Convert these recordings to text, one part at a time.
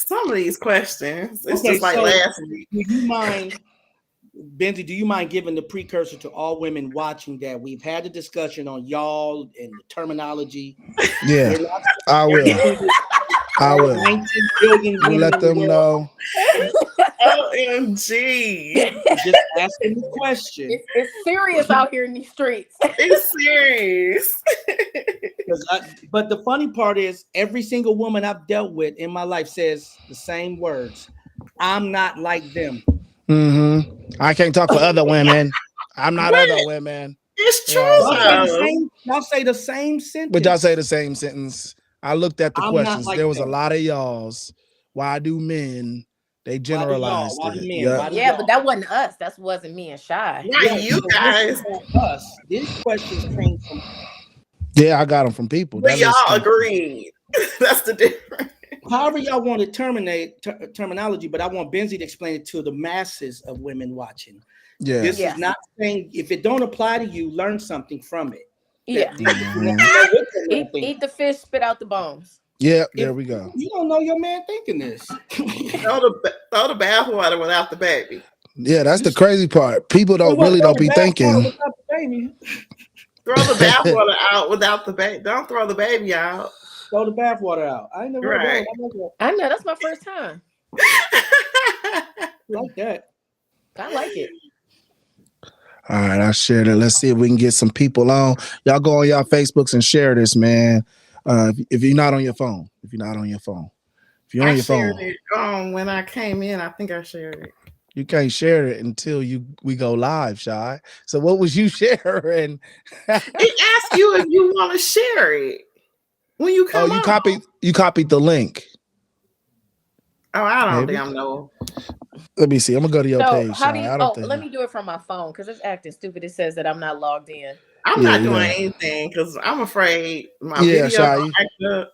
some of these questions. It's Okay, just like so last week. do you mind, Benzi, do you mind giving the precursor to all women watching that we've had a discussion on y'all and the terminology? Yeah, I will. I will. 19 billion We'll women let in the them world. know. OMG. Just asking the question. It's serious out here in these streets. It's serious. But the funny part is, every single woman I've dealt with in my life says the same words. I'm not like them. Mm-hmm. I can't talk for other women. I'm not other women. It's true. Y'all say the same sentence. But y'all say the same sentence. I looked at the I'm questions. like there was them. a lot of y'alls. Why do men? They generalized Why do it. men? Yep. Yeah, but that wasn't us. That wasn't me and Shy. Not you guys. Us. These questions came from. Yeah, I got them from people. But y'all agreed. That's the difference. However y'all want to terminology, but I want Benzi to explain it to the masses of women watching. Yeah. This is not saying if it don't apply to you, learn something from it. Yeah. Eat the fish, spit out the bones. Yeah, there we go. You don't know your man thinking this. Throw the bathwater without the baby. Yeah, that's the crazy part. People don't be thinking. Throw the bathwater out without the baby. Don't throw the baby out. Throw the bathwater out. I ain't never right. I know, that's my first time. Like that. I like it. All right, I shared it. Let's see if we can get some people on. Y'all go on y'all Facebooks and share this, man. If you're not on your phone. If you're on your phone. I shared it when I came in. I think I shared it. You can't share it until we go live, Shy. So what was you sharing? It asks you if you want to share it when you come. Oh, you copied the link. Oh, I don't damn know. Let me see. I'm gonna go to your page. How do you, let me do it from my phone because it's acting stupid. It says that I'm not logged in. I'm not doing anything because I'm afraid my video don't act up.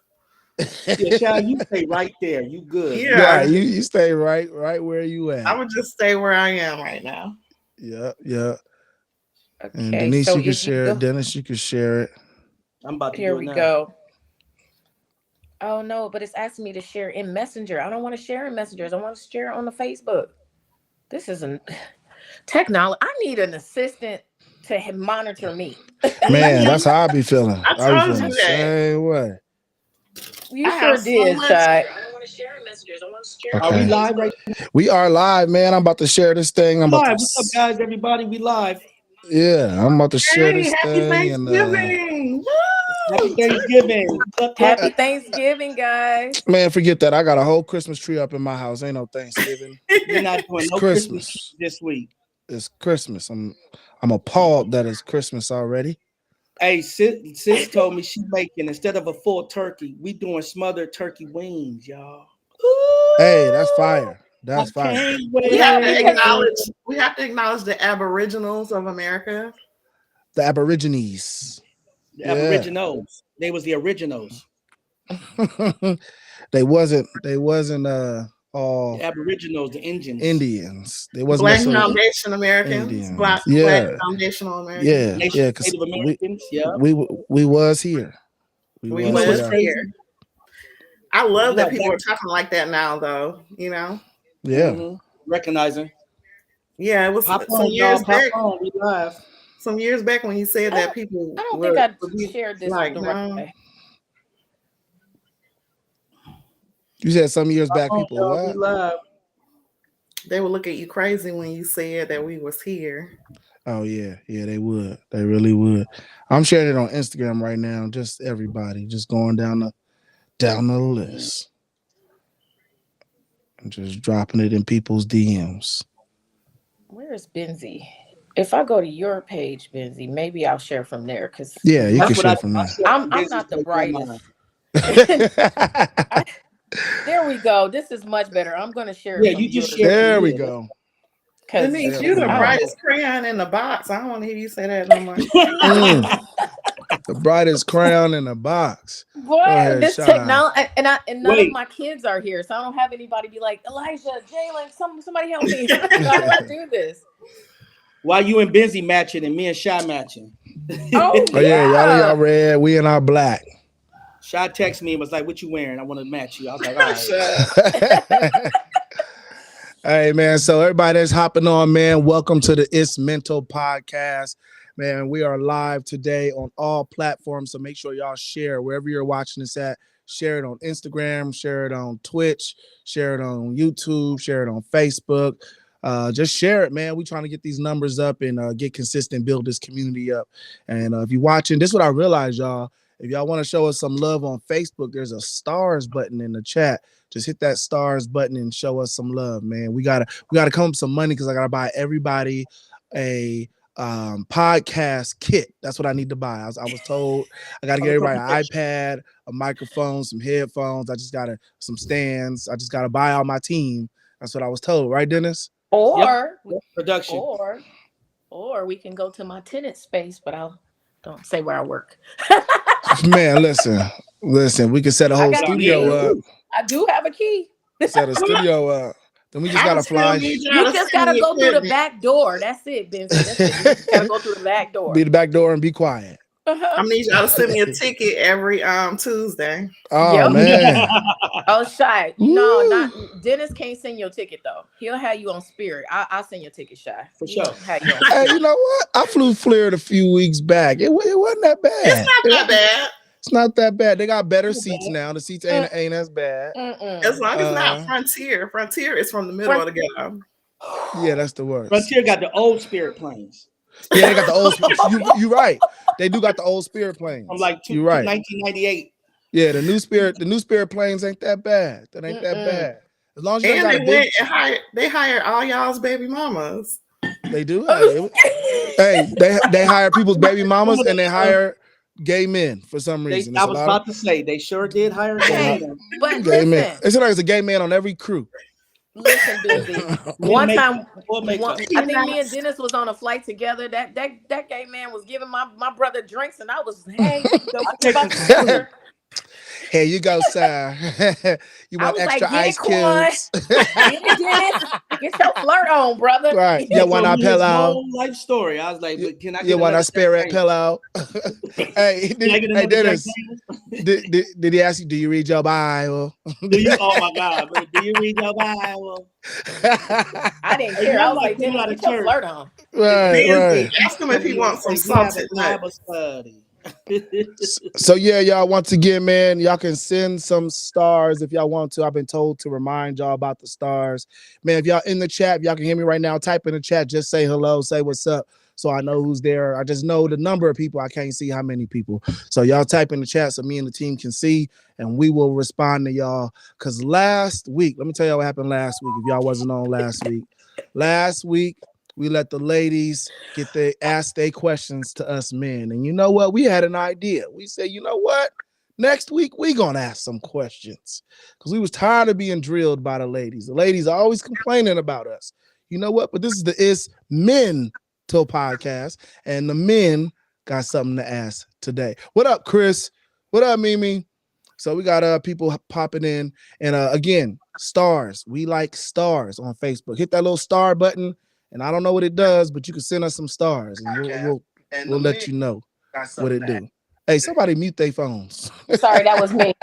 Yeah, Shy, you stay right there. You good. Yeah, you stay right where you at. I would just stay where I am right now. Yeah. Okay, and Denise, you can share it. Dennis, you can share it. I'm about to Here do it we now. go. Oh no, but it's asking me to share in Messenger. I don't want to share in Messengers. I want to share on the Facebook. This isn't technology. I need an assistant to monitor me. Man, that's how I be feeling. I told you that. Same way. You sure did, Shy. I don't want to share in Messengers. I want to share. Are we live right now? We are live, man. I'm about to share this thing. What's up, guys? Everybody, we live. Yeah, I'm about to share this happy thing. Thanksgiving. Happy Thanksgiving. Happy Thanksgiving, guys. Man, forget that. I got a whole Christmas tree up in my house. Ain't no Thanksgiving. You're not doing no Christmas this week. It's Christmas. I'm appalled that it's Christmas already. Hey, sis told me she's making, instead of a full turkey, we doing smothered turkey wings, y'all. Ooh. Hey, that's fire. That's fire. We have to acknowledge the Aboriginals of America. The Aborigines. The Aboriginals. They was the originals. They wasn't all the Aboriginals, the Indians. They wasn't Black Foundation Americans. Indians. Black Foundational Americans. Yeah, because Native Americans. We was here. We was here. I love that people are talking like that now, though. You know. Yeah. Mm-hmm. Recognizing. Yeah, it was some years back when you said that people. I don't think I shared this the right way. You said some years back people what? They would look at you crazy when you said that we was here. Oh yeah, they would. They really would. I'm sharing it on Instagram right now. Just everybody, just going down the list. And just dropping it in people's DMs. Where is Benzi? If I go to your page, Benzi, maybe I'll share from there. Yeah, you can share from there. I'm not the brightest. There we go. This is much better. I'm going to share. Yeah, you just share. There we go. Denise, you're the brightest crayon in the box. I don't want to hear you say that no more. The brightest crayon in the box. Boy, this technology, and none of my kids are here, so I don't have anybody be like, Elijah, Jalen, somebody help me. How do I do this? While you and Benzi matching and me and Shy matching. Oh yeah, y'all red, we in our black. Shy texted me and was like, "What you wearing? I want to match you." I was like, "All right." Hey man, so everybody that's hopping on, man, welcome to the It's Mental Podcast. Man, we are live today on all platforms, so make sure y'all share wherever you're watching this at. Share it on Instagram, share it on Twitch, share it on YouTube, share it on Facebook. Just share it, man. We're trying to get these numbers up and get consistent, build this community up. And if you're watching, this is what I realized, y'all. If y'all want to show us some love on Facebook, there's a stars button in the chat. Just hit that stars button and show us some love, man. We gotta come up with some money because I gotta buy everybody a podcast kit. That's what I need to buy. I was told I gotta get everybody an iPad, a microphone, some headphones. I just gotta some stands. I just gotta buy all my team. That's what I was told, right, Dennis? Or production. Or we can go to my tenant space, but don't say where I work. Man, listen. We can set a whole studio up. I do have a key. Set a studio up. Then we just gotta fly. You just gotta go through the back door. That's it, Benzi. That's it. You just gotta go through the back door. Be the back door and be quiet. I need y'all to send me a ticket every Tuesday. Oh man. Oh, Shy. No, not Dennis can't send your ticket though. He'll have you on Spirit. I'll send your ticket, Shy. For sure. Hey, you know what? I flew Flair a few weeks back. It wasn't that bad. It's not that bad. It's not that bad. They got better seats now. The seats ain't as bad. As long as it's not Frontier. Frontier is from the middle of the ghetto. Yeah, that's the worst. Frontier got the old Spirit planes. Yeah, they got the old. You right. They do got the old Spirit planes. I'm like, you right. 1998. Yeah, the new Spirit planes ain't that bad. That ain't that bad. As long as you got they hired all y'all's baby mamas. They do. Hey, they hire people's baby mamas and they hire gay men for some reason. I was about to say they sure did hire gay men. But gay men. It's like there's a gay man on every crew. Listen, Benzi. One time, I think me and Dennis was on a flight together. That gay man was giving my brother drinks, and I was, hey, here you go, sir. You want extra ice cubes? Get your flirt on, brother. Right. You want our pillow? Whole life story. I was like, can I get you want our spirit pillow? Hey, Dennis, did he ask you, do you read your Bible? Oh my God, do you read your Bible? I didn't care. I was like, Dennis, get your flirt on. Right. Ask him if he wants some salted Bible study. So yeah, y'all, once again, man, y'all can send some stars if y'all want to. I've been told to remind y'all about the stars. Man, if y'all in the chat, if y'all can hear me right now, type in the chat, just say hello, say what's up, so I know who's there. I just know the number of people. I can't see how many people. So y'all type in the chat so me and the team can see, and we will respond to y'all. Because last week, let me tell y'all what happened last week, if y'all wasn't on last week. Last week, we let the ladies ask their questions to us men. And you know what? We had an idea. We said, you know what? Next week, we're going to ask some questions. Because we was tired of being drilled by the ladies. The ladies are always complaining about us. You know what? But this is the ItsMENtal Podcast. And the men got something to ask today. What up, Chris? What up, Mimi? So we got people popping in. And again, stars. We like stars on Facebook. Hit that little star button. And I don't know what it does, but you can send us some stars, and we'll let you know what it do. Hey, somebody mute their phones. Sorry, that was me.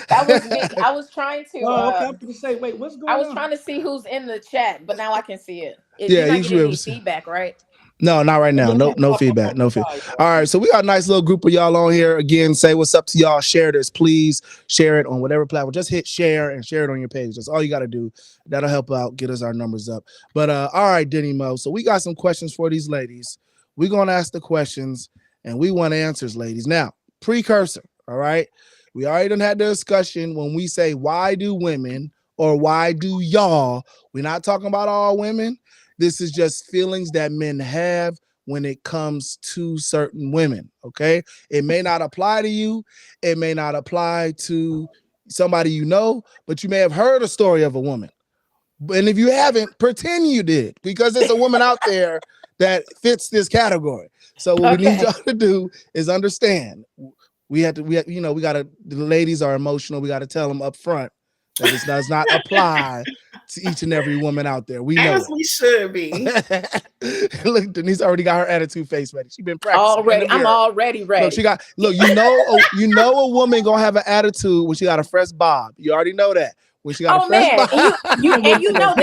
That was me. I was trying to. Okay, I'm gonna say, wait, what's going on? I was trying to see who's in the chat, but now I can see it. Yeah, you should have feedback, right? No, not right now. No feedback. No feedback. All right, so we got a nice little group of y'all on here. Again, say what's up to y'all. Share this, please. Share it on whatever platform. Just hit share and share it on your page. That's all you got to do. That'll help out, get us our numbers up. But all right, Denny Mo. So we got some questions for these ladies. We're gonna ask the questions, and we want answers, ladies. Now, precursor. All right, we already done had the discussion when we say why do women or why do y'all. We're not talking about all women. This is just feelings that men have when it comes to certain women, okay? It may not apply to you. It may not apply to somebody you know, but you may have heard a story of a woman. And if you haven't, pretend you did, because there's a woman out there that fits this category. So what we need y'all to do is understand. The ladies are emotional. We got to tell them up front that this does not apply to each and every woman out there. We know as we should be. Look, Denise already got her attitude face ready. She been practicing already. I'm already ready. Look, you know a woman gonna have an attitude when she got a fresh bob. You already know that. When she got a fresh bob. And you know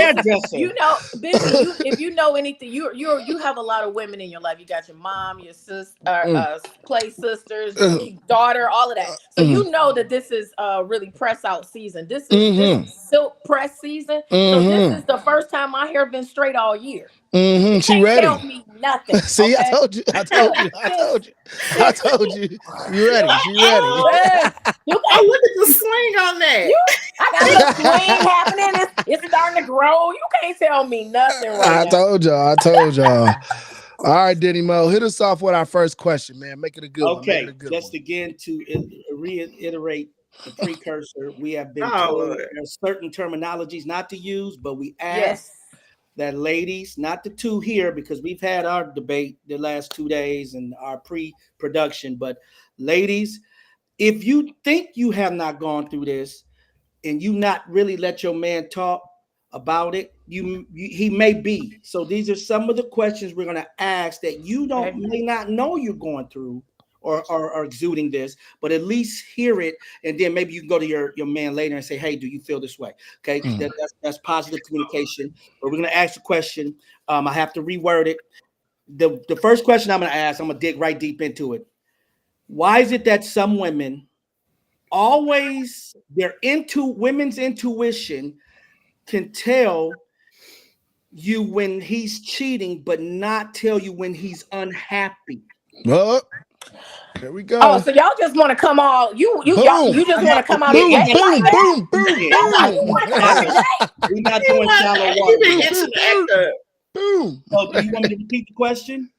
Busy, if you know anything, you have a lot of women in your life. You got your mom, your sister, play sisters, your daughter, all of that. So you know that this is really press out season. This is silk press season. So this is the first time my hair been straight all year. She ready. Tell me nothing. See, okay? I told you. You ready? She ready. Oh, look at the swing on that. I got a little swing happening. It's starting to grow. You can't tell me nothing right now. I told y'all. All right, Denny Mo, hit us off with our first question, man. Make it a good one. Okay, just again to reiterate the precursor, we have been told there are certain terminologies not to use, but we ask that ladies, not the two here, because we've had our debate the last 2 days and our pre-production, but ladies, if you think you have not gone through this and you not really let your man talk about it, he may be. So these are some of the questions we're going to ask that you may not know you're going through or exuding this, but at least hear it, and then maybe you can go to your man later and say, hey, do you feel this way? Okay, that's positive communication. But we're going to ask the question. I have to reword it. The first question I'm going to ask, I'm going to dig right deep into it. Why is it that some women always, women's intuition can tell you when he's cheating, but not tell you when he's unhappy? There we go. Oh, so y'all just want to come all you just want to come out boom, and boom. We're not doing shallow water. Boom. So do you want me to repeat the question?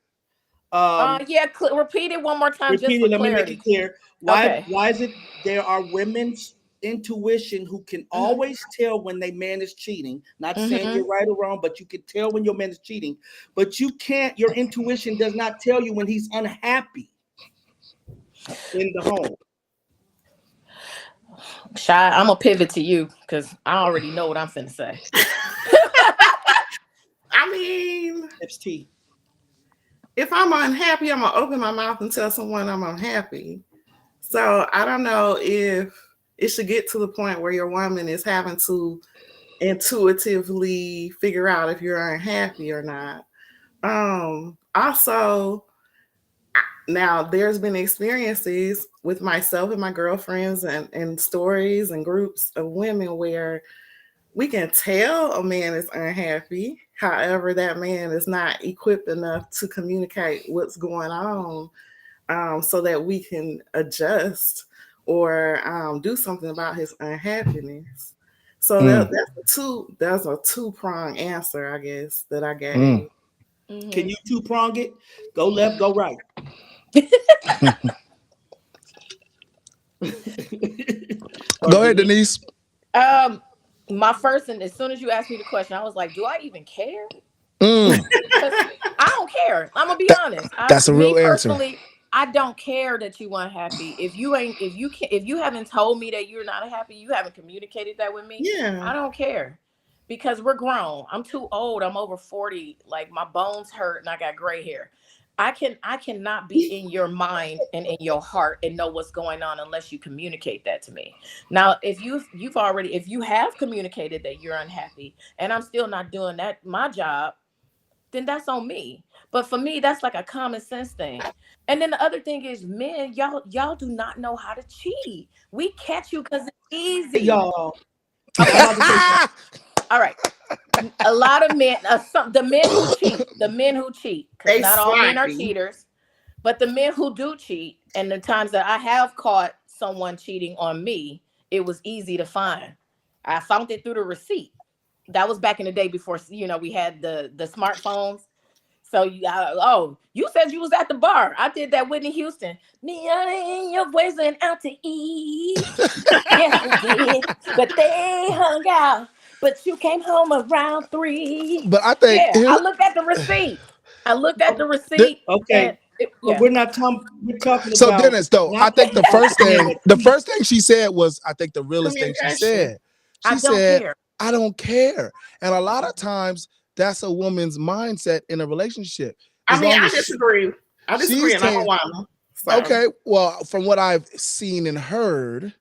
Repeat it one more time. Let me make it clear. Why is it there are women's intuition who can always tell when their man is cheating? Not saying you're right or wrong, but you can tell when your man is cheating. But you can't. Your intuition does not tell you when he's unhappy in the home. Shy, I'm gonna pivot to you because I already know what I'm finna say. I mean, it's tea. If I'm unhappy, I'm gonna open my mouth and tell someone I'm unhappy. So I don't know if it should get to the point where your woman is having to intuitively figure out if you're unhappy or not. Also, now there's been experiences with myself and my girlfriends and stories and groups of women where we can tell a man is unhappy. However, that man is not equipped enough to communicate what's going on so that we can adjust or do something about his unhappiness. So that's a two-pronged answer, I guess, that I gave. Can you two-prong it? Go left, go right. Go ahead, Denise. My first, and as soon as you asked me the question, I was like, do I even care? I don't care. I'm gonna be honest. That's a real answer. I don't care that you unhappy. If you haven't told me that you're not happy, you haven't communicated that with me. Yeah, I don't care because we're grown. I'm too old. I'm over 40. Like my bones hurt and I got gray hair. I cannot be in your mind and in your heart and know what's going on unless you communicate that to me. Now, if you have communicated that you're unhappy and I'm still not doing that, my job, then that's on me. But for me, that's like a common sense thing. And then the other thing is, men, y'all do not know how to cheat. We catch you because it's easy. Y'all. Okay. All right. A lot of men, the men who cheat, because not all men are cheaters, but the men who do cheat, and the times that I have caught someone cheating on me, it was easy to find. I found it through the receipt. That was back in the day before, we had the smartphones. So you said you was at the bar. I did that Whitney Houston. Me and your boys went out to eat. Yes, we did. But they hung out. But you came home around 3. But I think I looked at the receipt. Okay. We're not talking. We're talking so about. So Dennis, though, I think the first thing she said was, I think the realest thing she said. She said, I don't care. And a lot of times that's a woman's mindset in a relationship. I As mean, long I as disagree. I disagree, she's and I'm a saying, woman. So okay, well, from what I've seen and heard,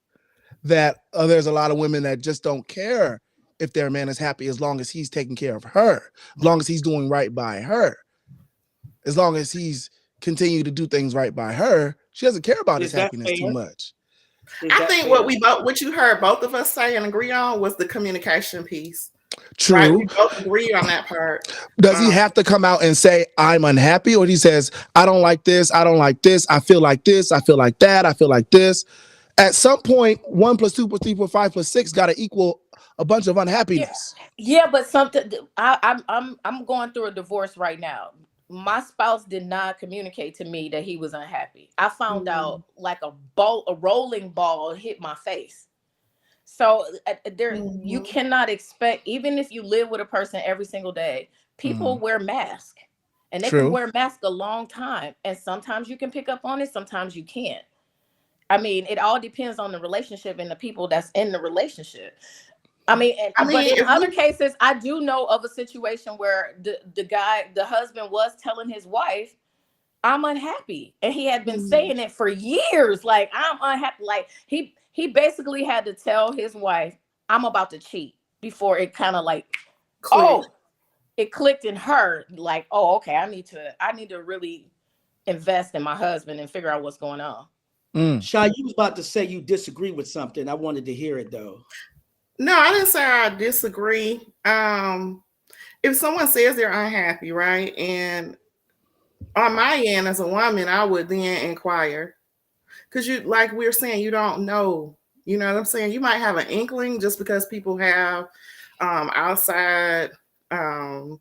that there's a lot of women that just don't care if their man is happy as long as he's taking care of her, as long as he's doing right by her, as long as he's continue to do things right by her. She doesn't care about his Is that happiness too fair? much. Is I that think fair? what you heard both of us say and agree on was the communication piece. Right? True. We both agree on that part. Does he have to come out and say, I'm unhappy? Or he says, I don't like this. I don't like this. I feel like this. I feel like that. I feel like this. At some point, 1 + 2 + 3 + 5 + 6 got to equal a bunch of Yeah, unhappiness. yeah, but something I'm going through a divorce right now. My spouse did not communicate to me that he was unhappy. I found out like a rolling ball hit my face. So there, you Mm-hmm. cannot expect, even if you live with a person every single day, people wear masks, and they can True. wear masks a long time, and sometimes you can pick up on it, sometimes you can't. I mean, it all depends on the relationship and the people that's in the relationship. I mean, I but mean, in if other we cases, I do know of a situation where the husband was telling his wife, "I'm unhappy," and he had been mm, saying it for years. Like, I'm unhappy. Like, he basically had to tell his wife, "I'm about to cheat," before it kind of like, click. oh, it clicked in her. Like, oh, okay, I need to really invest in my husband and figure out what's going on. Shy, you was about to say you disagree with something. I wanted to hear it though. No, I didn't say I disagree. If someone says they're unhappy, right, and on my end as a woman, I would then inquire because you, like we were saying, you don't know. You know what I'm saying? You might have an inkling just because people have outside um,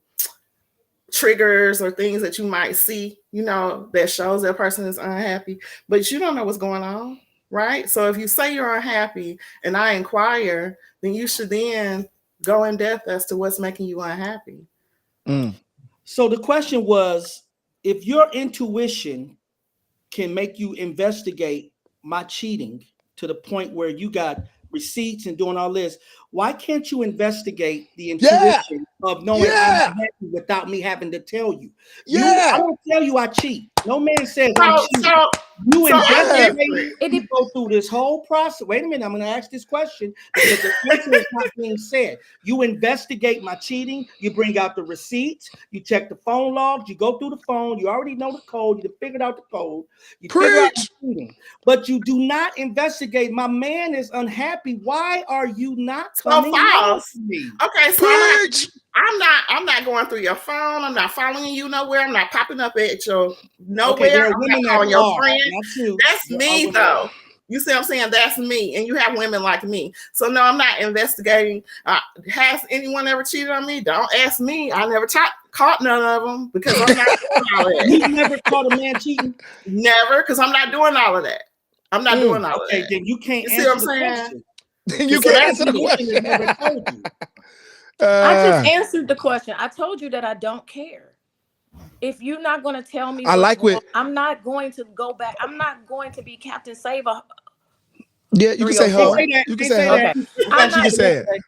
triggers or things that you might see, that shows that person is unhappy, but you don't know what's going on, right? So if you say you're unhappy and I inquire, then you should then go in depth as to what's making you unhappy. So the question was, if your intuition can make you investigate my cheating to the point where you got receipts and doing all this, why can't you investigate the Yeah. intuition of knowing I'm Yeah. unhappy without me having to tell you? I Yeah. don't tell you I cheat. No man says I'm So, cheating. so, You so I'm Yeah. investigate different. it. You go through this whole process. Wait a minute, I'm going to ask this question because the answer is not being said. You investigate my cheating. You bring out the receipts. You check the phone logs. You go through the phone. You already know the code. You figured out the code. You figure out Preach. the cheating, but you do not investigate. My man is unhappy. Why are you not So coming home false. to me? Okay, so Preach. I'm not going through your phone. I'm not following you nowhere. I'm not popping up at your Okay, nowhere. there are I'm not women that calling your are, friend. not you. That's There are me women that though. You see what I'm saying? That's me. And you have women like me. So no, I'm not investigating. Has anyone ever cheated on me? Don't ask me. I never caught none of them because I'm not doing all of You've that. never caught a man cheating? Never, because I'm not doing all of that. I'm not doing all of Okay, that. then you can't You see what answer I'm the saying? question You So because can't your that's answer the me. intuition has question. never told you. I just Uh, answered the question. I told you that I don't care. If you're not going to tell me I what's like wrong, what. I'm not going to go back. I'm not going to be Captain Saver Yeah, you can say Can't ho. 304. say that. You can Can't say say ho. that. Okay. You I'm got She not can something say to it. say.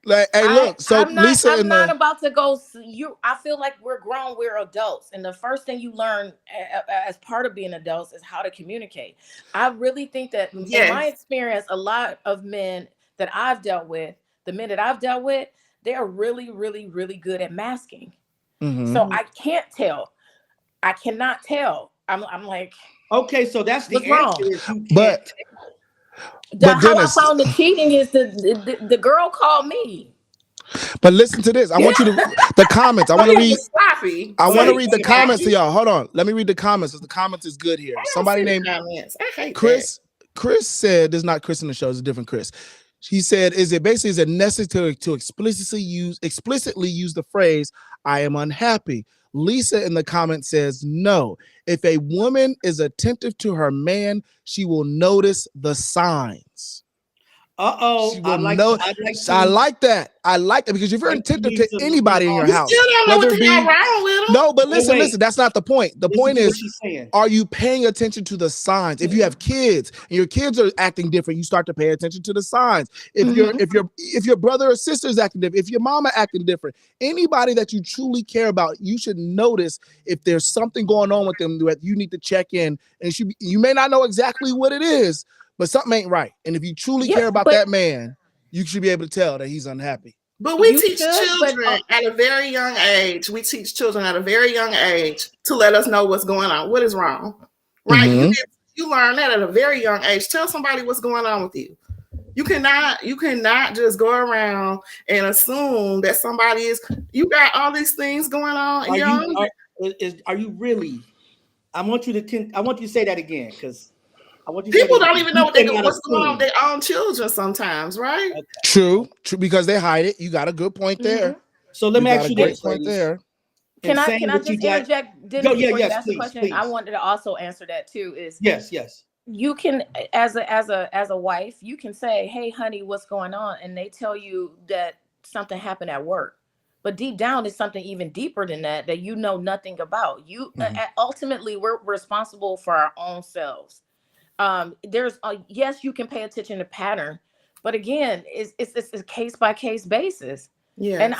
Like, hey, look. So Lisa I'm in not the about to go you I feel like we're grown, we're adults, and the first thing you learn as part of being adults is how to communicate. I really think that in my Yes. experience, a lot of men that I've dealt with, the men that I've dealt with, they are really, really, really good at masking. So I can't tell. I cannot tell. I'm like, Okay, so that's the what's answer wrong? is you can't. but but How I Dennis, found the cheating is the girl called me. but listen to this. I want you to the comments. I So want to he read. was sloppy. I Go want So to he ahead. read Go the was ahead. Finish. comments to sloppy. y'all. Hold on. Let me read the comments because the comments is good here. I don't Somebody see the named comments. I hate that. Chris said, this is not Chris in the show, it's a different Chris. He said, is it necessary to explicitly use the phrase, I am unhappy? Lisa in the comment says, no. If a woman is attentive to her man, she will notice the signs. She will know. I like that. I like that because if you're attentive to anybody in your house, still don't know what the hell wrong with them. No, but listen, that's not the point. The point is, are you paying attention to the signs? If you have kids and your kids are acting different, you start to pay attention to the signs. If your brother or sister is acting different, if your mama acting different, anybody that you truly care about, you should notice if there's something going on with them that you need to check in. And you may not know exactly what it is, but something ain't right. And if you truly care about that man, you should be able to tell that he's unhappy. But we teach children at a very young age. We teach children at a very young age to let us know what's going on. What is wrong? Right? Mm-hmm. You learn that at a very young age. Tell somebody what's going on with you. You cannot just go around and assume that somebody is. You got all these things going on. Are you really? I want you to say that again because. People don't even know what's going on with their own children sometimes, right? Okay. True, because they hide it. You got a good point there. So let me ask you this. Point there. Can I just interject? Before you ask the question, please. I wanted to also answer that too. Yes. You can, as a wife, you can say, "Hey, honey, what's going on?" And they tell you that something happened at work, but deep down is something even deeper than that you know nothing about. Ultimately, we're responsible for our own selves. Yes, you can pay attention to pattern, but again, it's a case by case basis. Yeah, and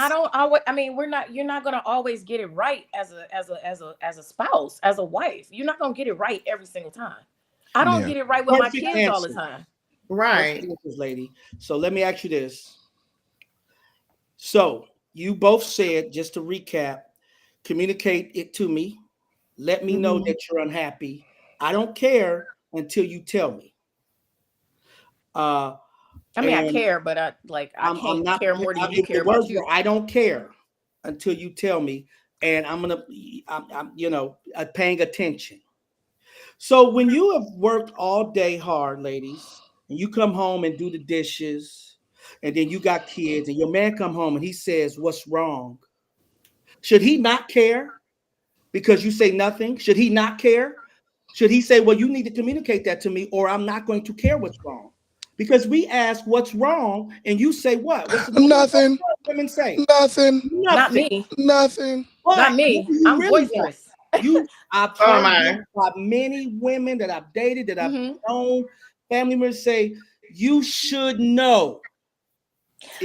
you're not going to always get it right as a spouse, as a wife. You're not going to get it right every single time. I don't get it right with my kids all the time. Right, lady. So let me ask you this. So you both said, just to recap, communicate it to me. Let me know that you're unhappy. I don't care until you tell me. I care, but I can't care more than you care about you. I don't care until you tell me, and I'm paying attention. So when you have worked all day hard, ladies, and you come home and do the dishes, and then you got kids, and your man come home and he says, "What's wrong?" Should he not care because you say nothing? Should he not care? Should he say, "Well, you need to communicate that to me, or I'm not going to care what's wrong"? Because we ask what's wrong, and you say what? Nothing. What women say nothing. Not me. Nothing. Not me. I'm really boisterous. I've heard about many women that I've dated, that I've known, family members say, "You should know."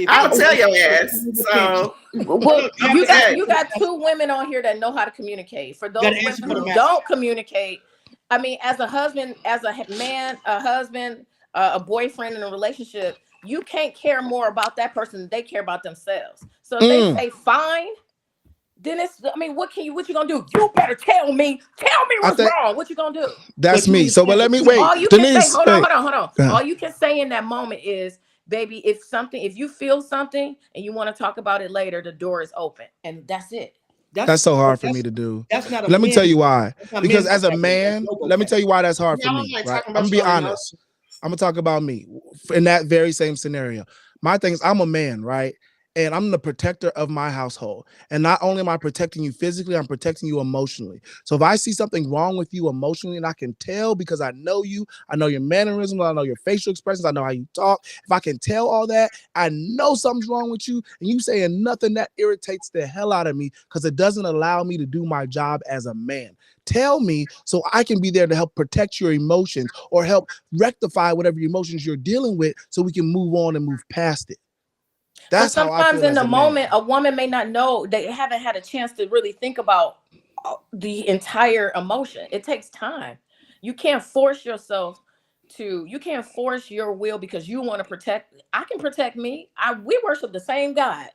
I'll tell your ass. So, well, you got two women on here that know how to communicate. For those women who don't communicate, I mean, as a husband, as a man, a husband, a boyfriend in a relationship, you can't care more about that person than they care about themselves. So if they say fine, then what you gonna do? You better tell me what's wrong. What you gonna do? That's me. So, but let me wait. All you Denise, can say, hold on. All you can say in that moment is, baby, if you feel something and you want to talk about it later, the door is open, and that's it. That's so hard for me to do. That's not. Let me tell you why. Because as a man, let me tell you why that's hard for me. Right? I'm gonna be honest. I'm gonna talk about me in that very same scenario. My thing is, I'm a man, right? And I'm the protector of my household. And not only am I protecting you physically, I'm protecting you emotionally. So if I see something wrong with you emotionally, and I can tell because I know you, I know your mannerisms, I know your facial expressions, I know how you talk. If I can tell all that, I know something's wrong with you, and you saying nothing, that irritates the hell out of me because it doesn't allow me to do my job as a man. Tell me so I can be there to help protect your emotions or help rectify whatever emotions you're dealing with so we can move on and move past it. That's sometimes in the moment, a woman may not know, they haven't had a chance to really think about the entire emotion. It takes time. You can't force yourself you can't force your will because you want to protect. I can protect me. We worship the same God.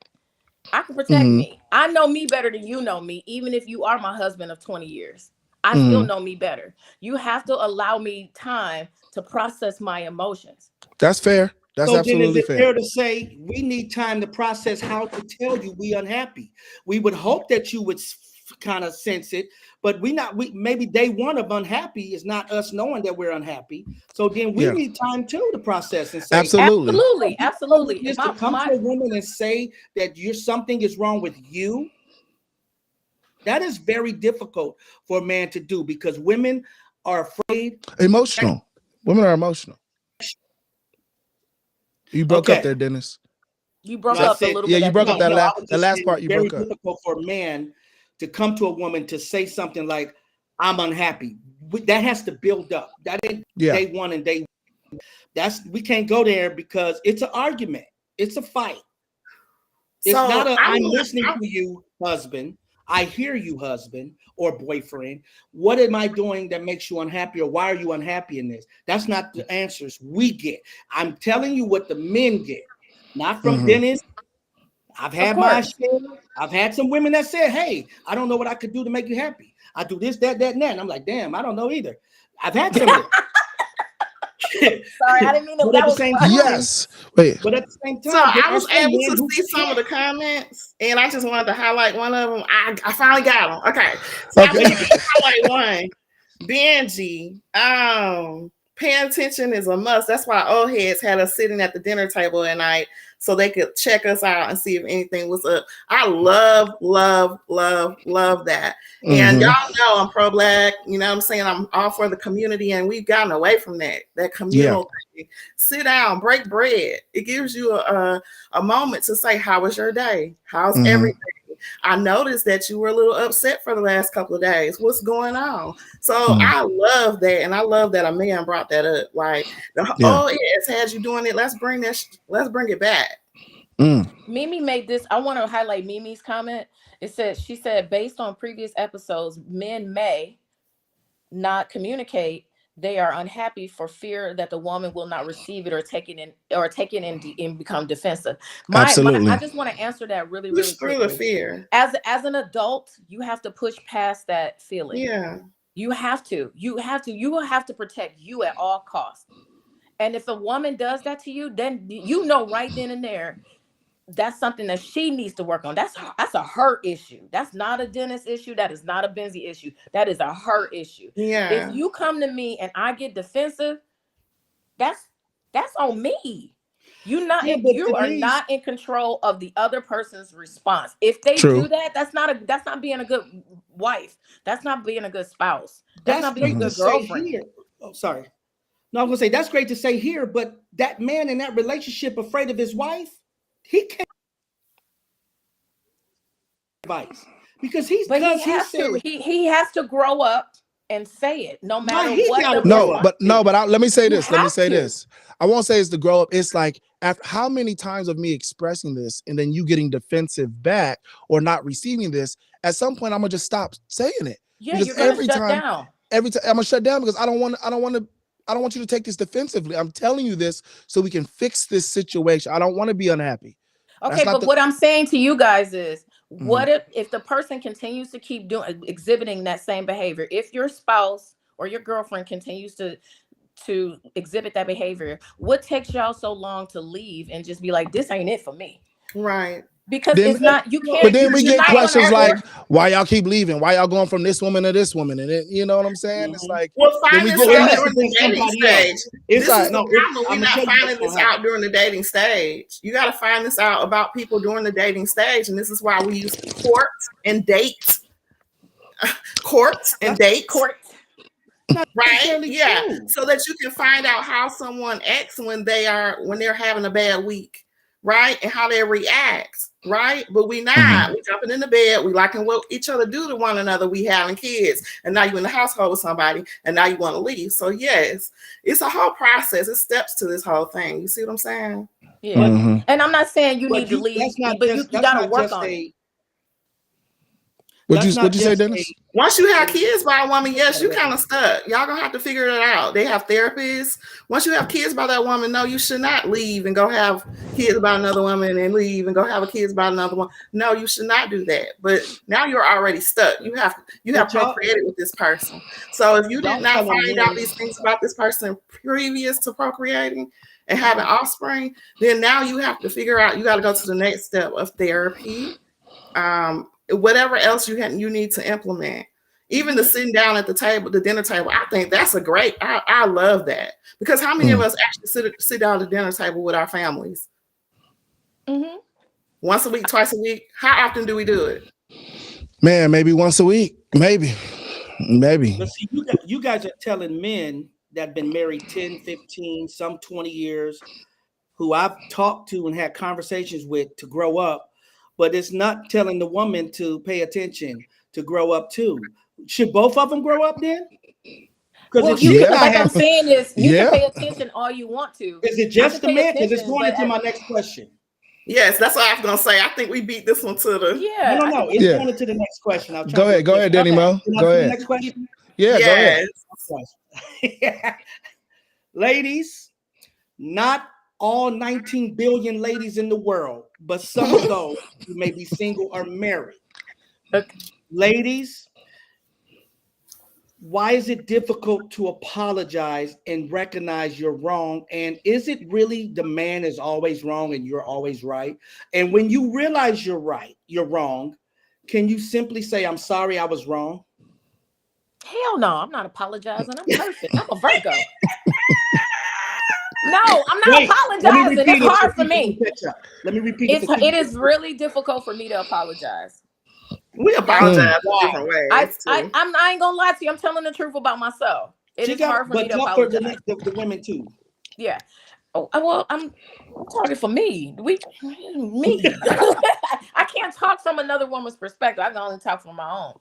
I can protect me. I know me better than you know me, even if you are my husband of 20 years. I still know me better. You have to allow me time to process my emotions. That's fair. That's absolutely fair. Fair to say we need time to process how to tell you we unhappy. We would hope that you would kind of sense it, but maybe day one of unhappy is not us knowing that we're unhappy. So then we need time too to process and say absolutely. To come to a woman and say that something is wrong with you. That is very difficult for a man to do because women are afraid. Emotional. Women are emotional. You broke up there, Dennis. You broke up a little bit. Yeah, you broke up that last part. You very broke up. difficult for a man to come to a woman to say something like, "I'm unhappy." That has to build up. That ain't day one and day. We can't go there because it's an argument. It's a fight. It's not a I'm listening to you, husband. I hear you, husband or boyfriend. What am I doing that makes you unhappy, or why are you unhappy in this? That's not the answers we get. I'm telling you what the men get, not from Dennis. I've had my share. I've had some women that said, "Hey, I don't know what I could do to make you happy. I do this, that, and that." And I'm like, "Damn, I don't know either." I've had some of it. Sorry, I didn't mean to. But at the same time, yes. Wait. But at the same time, so I was able to see some of the comments, and I just wanted to highlight one of them. I finally got them. Okay, so I was able to highlight one. BENZI, paying attention is a must. That's why old heads had us sitting at the dinner table at night so they could check us out and see if anything was up. I love that. And y'all know I'm pro-Black. You know what I'm saying? I'm all for the community, and we've gotten away from that communal thing. Sit down, break bread. It gives you a moment to say, how was your day? How's everything? I noticed that you were a little upset for the last couple of days. What's going on? So I love that, and I love that a man brought that up. Like, it's had you doing it. Let's bring it back. Mimi made this. I want to highlight Mimi's comment. She said, based on previous episodes, men may not communicate. They are unhappy for fear that the woman will not receive it or take it and become defensive. Absolutely. I just want to answer that really quickly. Through the fear. As an adult, you have to push past that feeling. Yeah. You have to will have to protect you at all costs. And if a woman does that to you, then you know right then and there, that's something that she needs to work on. That's a her issue. That's not a Dennis issue. That is not a BENZI issue. That is a her issue. Yeah. If you come to me and I get defensive, that's on me. You are not in control of the other person's response. If they do that, that's not being a good wife. That's not being a good spouse. That's not being a good girlfriend. Here. Oh, sorry. No, I was gonna say that's great to say here, but that man in that relationship afraid of his wife, he can't advice because he has to grow up and say it, no matter what. Let me say this. I won't say it's the grow up. It's like, after how many times of me expressing this and then you getting defensive back or not receiving this, at some point I'm gonna just stop saying it. Yeah, because you're gonna shut down. Every time I'm gonna shut down because I don't want you to take this defensively. I'm telling you this so we can fix this situation. I don't want to be unhappy. Okay, but what I'm saying to you guys is, what if the person continues to keep exhibiting that same behavior? If your spouse or your girlfriend continues to exhibit that behavior, what takes y'all so long to leave and just be like, this ain't it for me? Right. Because it's not, you can't. But then we get questions like, why y'all keep leaving? Why y'all going from this woman to this woman? And it, you know what I'm saying? It's like, well, find this out during the dating stage. This is the problem. We're not finding this out during the dating stage. You got to find this out about people during the dating stage, and this is why we use court and date. Right? Yeah. So that you can find out how someone acts when they're having a bad week, right? And how they react. Right, but we jumping in the bed, we liking what each other do to one another, we having kids, and now you in the household with somebody, and now you want to leave. So yes, it's a whole process. It's steps to this whole thing. You see what I'm saying? Yeah. And I'm not saying you need to leave, but you got to work on it. What'd you say, Dennis? Once you have kids by a woman, yes, you kind of stuck. Y'all gonna have to figure it out. They have therapists. Once you have kids by that woman, no, you should not leave and go have kids by another woman and leave and go have kids by another one. No, you should not do that. But now you're already stuck. You have procreated with this person. So if you did not find out these things about this person previous to procreating and having offspring, then now you have to figure out. You got to go to the next step of therapy. Whatever else you need to implement, even the sitting down at the dinner table, I think that's I love that, because how many of us actually sit down at the dinner table with our families? Once a week, twice a week? How often do we do it? Man, maybe once a week, maybe. But see, you guys are telling men that have been married 10, 15, some 20 years, who I've talked to and had conversations with to grow up, but it's not telling the woman to pay attention, to grow up too. Should both of them grow up then? Because well, if she and I like I'm have, saying is you can pay attention all you want to. is it I can just the pay man? Because it's attention, going but into my next question. Yes, that's what I was gonna say. I think we beat this one to the. yeah. No. It's going into the next question. I'll Go ahead, Danny Mo. Go ahead. The next question. Yeah, go ahead. Ladies, not all 19 billion ladies in the world, but some of those who may be single or married. Okay. Ladies, why is it difficult to apologize and recognize you're wrong? And is it really the man is always wrong and you're always right? And when you realize you're right, you're wrong, can you simply say, I'm sorry, I was wrong? Hell no, I'm not apologizing. I'm perfect. I'm a Virgo. No, I'm not apologizing. It's hard for me. Let me repeat it. It is really difficult for me to apologize. We apologize in different ways. I ain't gonna lie to you. I'm telling the truth about myself. It is hard for me to apologize. The women too. Yeah. Oh well, I'm talking for me. Me. I can't talk from another woman's perspective. I can only talk from my own.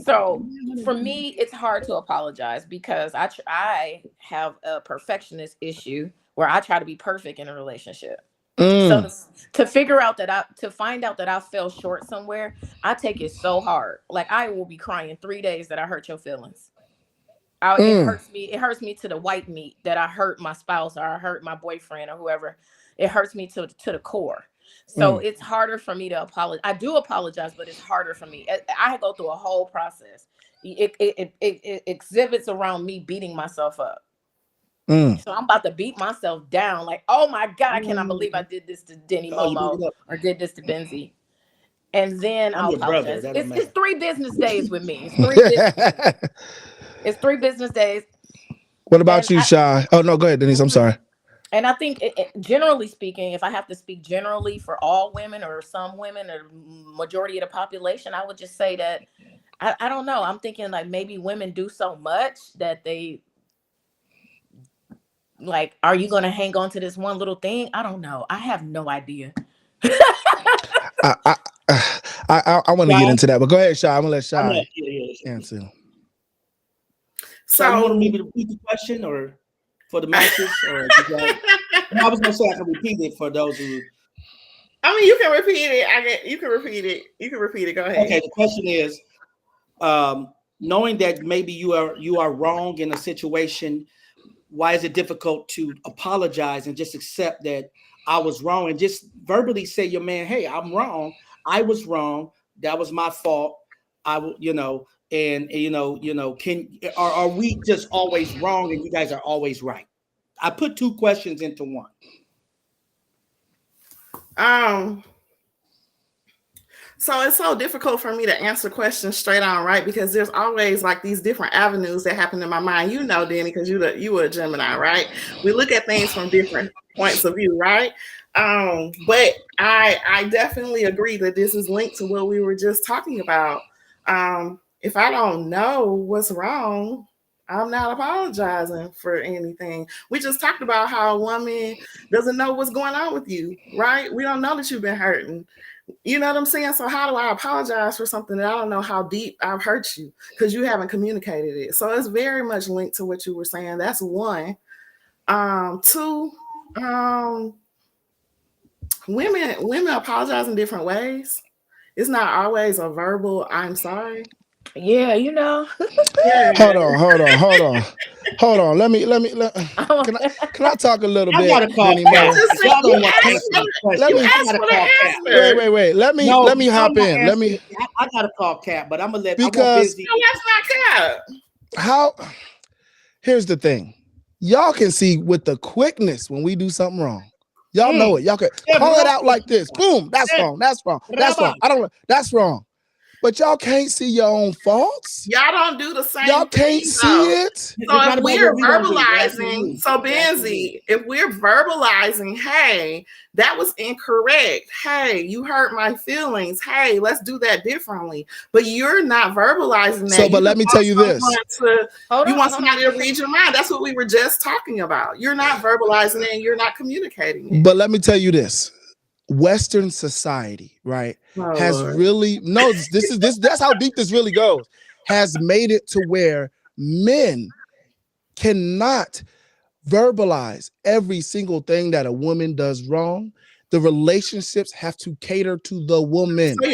So for me, it's hard to apologize because I have a perfectionist issue where I try to be perfect in a relationship. So to figure out to find out that I fell short somewhere, I take it so hard. Like I will be crying 3 days that I hurt your feelings. It hurts me to the white meat that I hurt my spouse or I hurt my boyfriend or whoever. It hurts me to the core. So it's harder for me to apologize. I do apologize, but it's harder for me. I go through a whole process. It exhibits around me beating myself up. So I'm about to beat myself down. Like, oh my God, I cannot believe I did this to Denny Momo or did this to Benzi. And then I'll apologize. It's 3 business days with me. It's 3 business days. What about you, Shy? Oh no, go ahead, Denise. I'm sorry. And I think, generally speaking, if I have to speak generally for all women or some women or majority of the population, I would just say that I don't know. I'm thinking like maybe women do so much that they like, are you going to hang on to this one little thing? I don't know. I have no idea. I want to get into that, but go ahead, Shy. I'm gonna let Shy answer. So you want me to repeat the question or for the masses? Or I was gonna say I can repeat it for those who. I mean, you can repeat it. You can repeat it. You can repeat it. Go ahead. Okay. The question is, knowing that maybe you are wrong in a situation, why is it difficult to apologize and just accept that I was wrong and just verbally say, your man, hey, I'm wrong. I was wrong. That was my fault. Are we just always wrong and you guys are always right? I put 2 questions into one. So it's so difficult for me to answer questions straight on, right? Because there's always like these different avenues that happen in my mind. You know, Danny, because you were a Gemini, right? We look at things from different points of view, right? But I definitely agree that this is linked to what we were just talking about. If I don't know what's wrong, I'm not apologizing for anything. We just talked about how a woman doesn't know what's going on with you, right? We don't know that you've been hurting. You know what I'm saying? So how do I apologize for something that I don't know how deep I've hurt you because you haven't communicated it? So it's very much linked to what you were saying. That's one. 2, women apologize in different ways. It's not always a verbal "I'm sorry." Yeah, you know. Hold on. Let me. Can I talk a little bit? I gotta call Wait. Let me hop in. I gotta call Cap, but I'm gonna let because that's not Cap. Here's the thing. Y'all can see with the quickness when we do something wrong. Y'all know it. Y'all can call it out like this. Boom. That's wrong. That's wrong. That's wrong. I don't know. That's wrong. but y'all can't see your own faults. Y'all don't do the same Y'all can't thing, see though. it. So if we're verbalizing, so Benzi, Benzi, if we're verbalizing, hey, that was incorrect. Hey, you hurt my feelings. Hey, let's do that differently. But you're not verbalizing that. So, but let me tell you this. You want somebody to read your mind. That's what we were just talking about. You're not verbalizing it and you're not communicating it. But let me tell you this. Western society, right, has really that's how deep this really goes, has made it to where men cannot verbalize every single thing that a woman does wrong. The relationships have to cater to the woman. So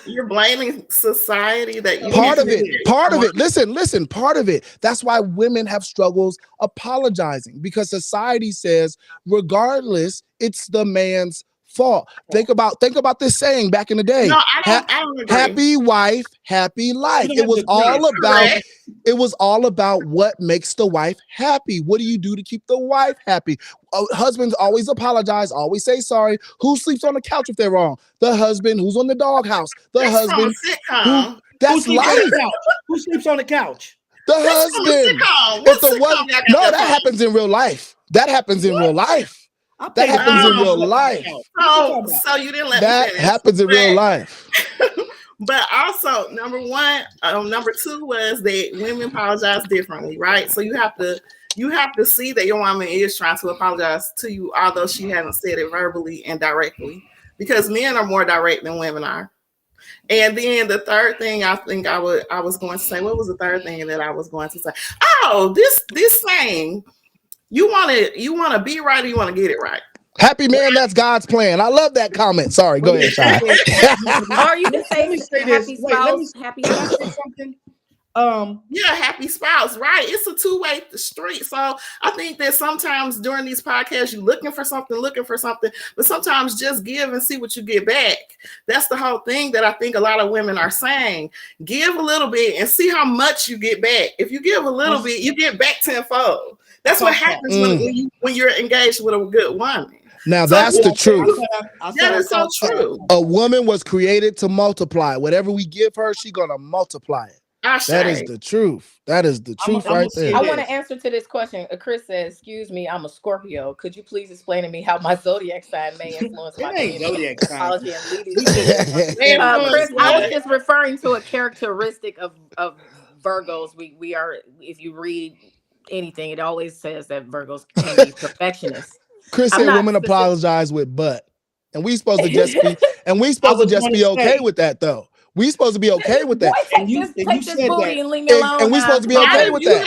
you're blaming society that you part of it. Listen, part of it. That's why women have struggles apologizing, because society says regardless, it's the man's fault. Think about this saying back in the day. No, I don't agree. Happy wife, happy life. It was all about what makes the wife happy. What do you do to keep the wife happy? Husbands always apologize, always say sorry. Who sleeps on the couch if they're wrong? The husband. Who's on the doghouse? The husband. That's life. Who sleeps on the couch? The husband. No, that happens in real life. That happens in real life. That happens in real life. So you didn't let that me finish. happens in real life. But also, number two was that women apologize differently, right? So you have to see that your woman is trying to apologize to you, although she hasn't said it verbally and directly, because men are more direct than women are. And then the third thing I think I was going to say, what was the third thing that I was going to say? Oh, this thing. You want to be right, or you want to get it right? Happy man, that's God's plan. I love that comment. Sorry, go ahead, Shy. Or you can say happy spouse, happy something. Yeah, happy spouse, right? It's a two-way street. So I think that sometimes during these podcasts, you're looking for something, but sometimes just give and see what you get back. That's the whole thing that I think a lot of women are saying. Give a little bit and see how much you get back. If you give a little bit, you get back tenfold. That's what happens when you're engaged with a good woman. Now that's the truth. That is so true. A woman was created to multiply. Whatever we give her, she's gonna multiply it. That is the truth. That is the truth right there. I want to answer to this question. Chris says, "Excuse me, I'm a Scorpio. Could you please explain to me how my zodiac sign may influence my zodiac sign? Chris, I was just referring to a characteristic of Virgos. We are, if you read anything, it always says that Virgos can be perfectionists. Chris said women apologize with butt. And we supposed to just be okay with that, though. We supposed to be okay with that. Take this booty and leave me alone. And we supposed to be okay with that.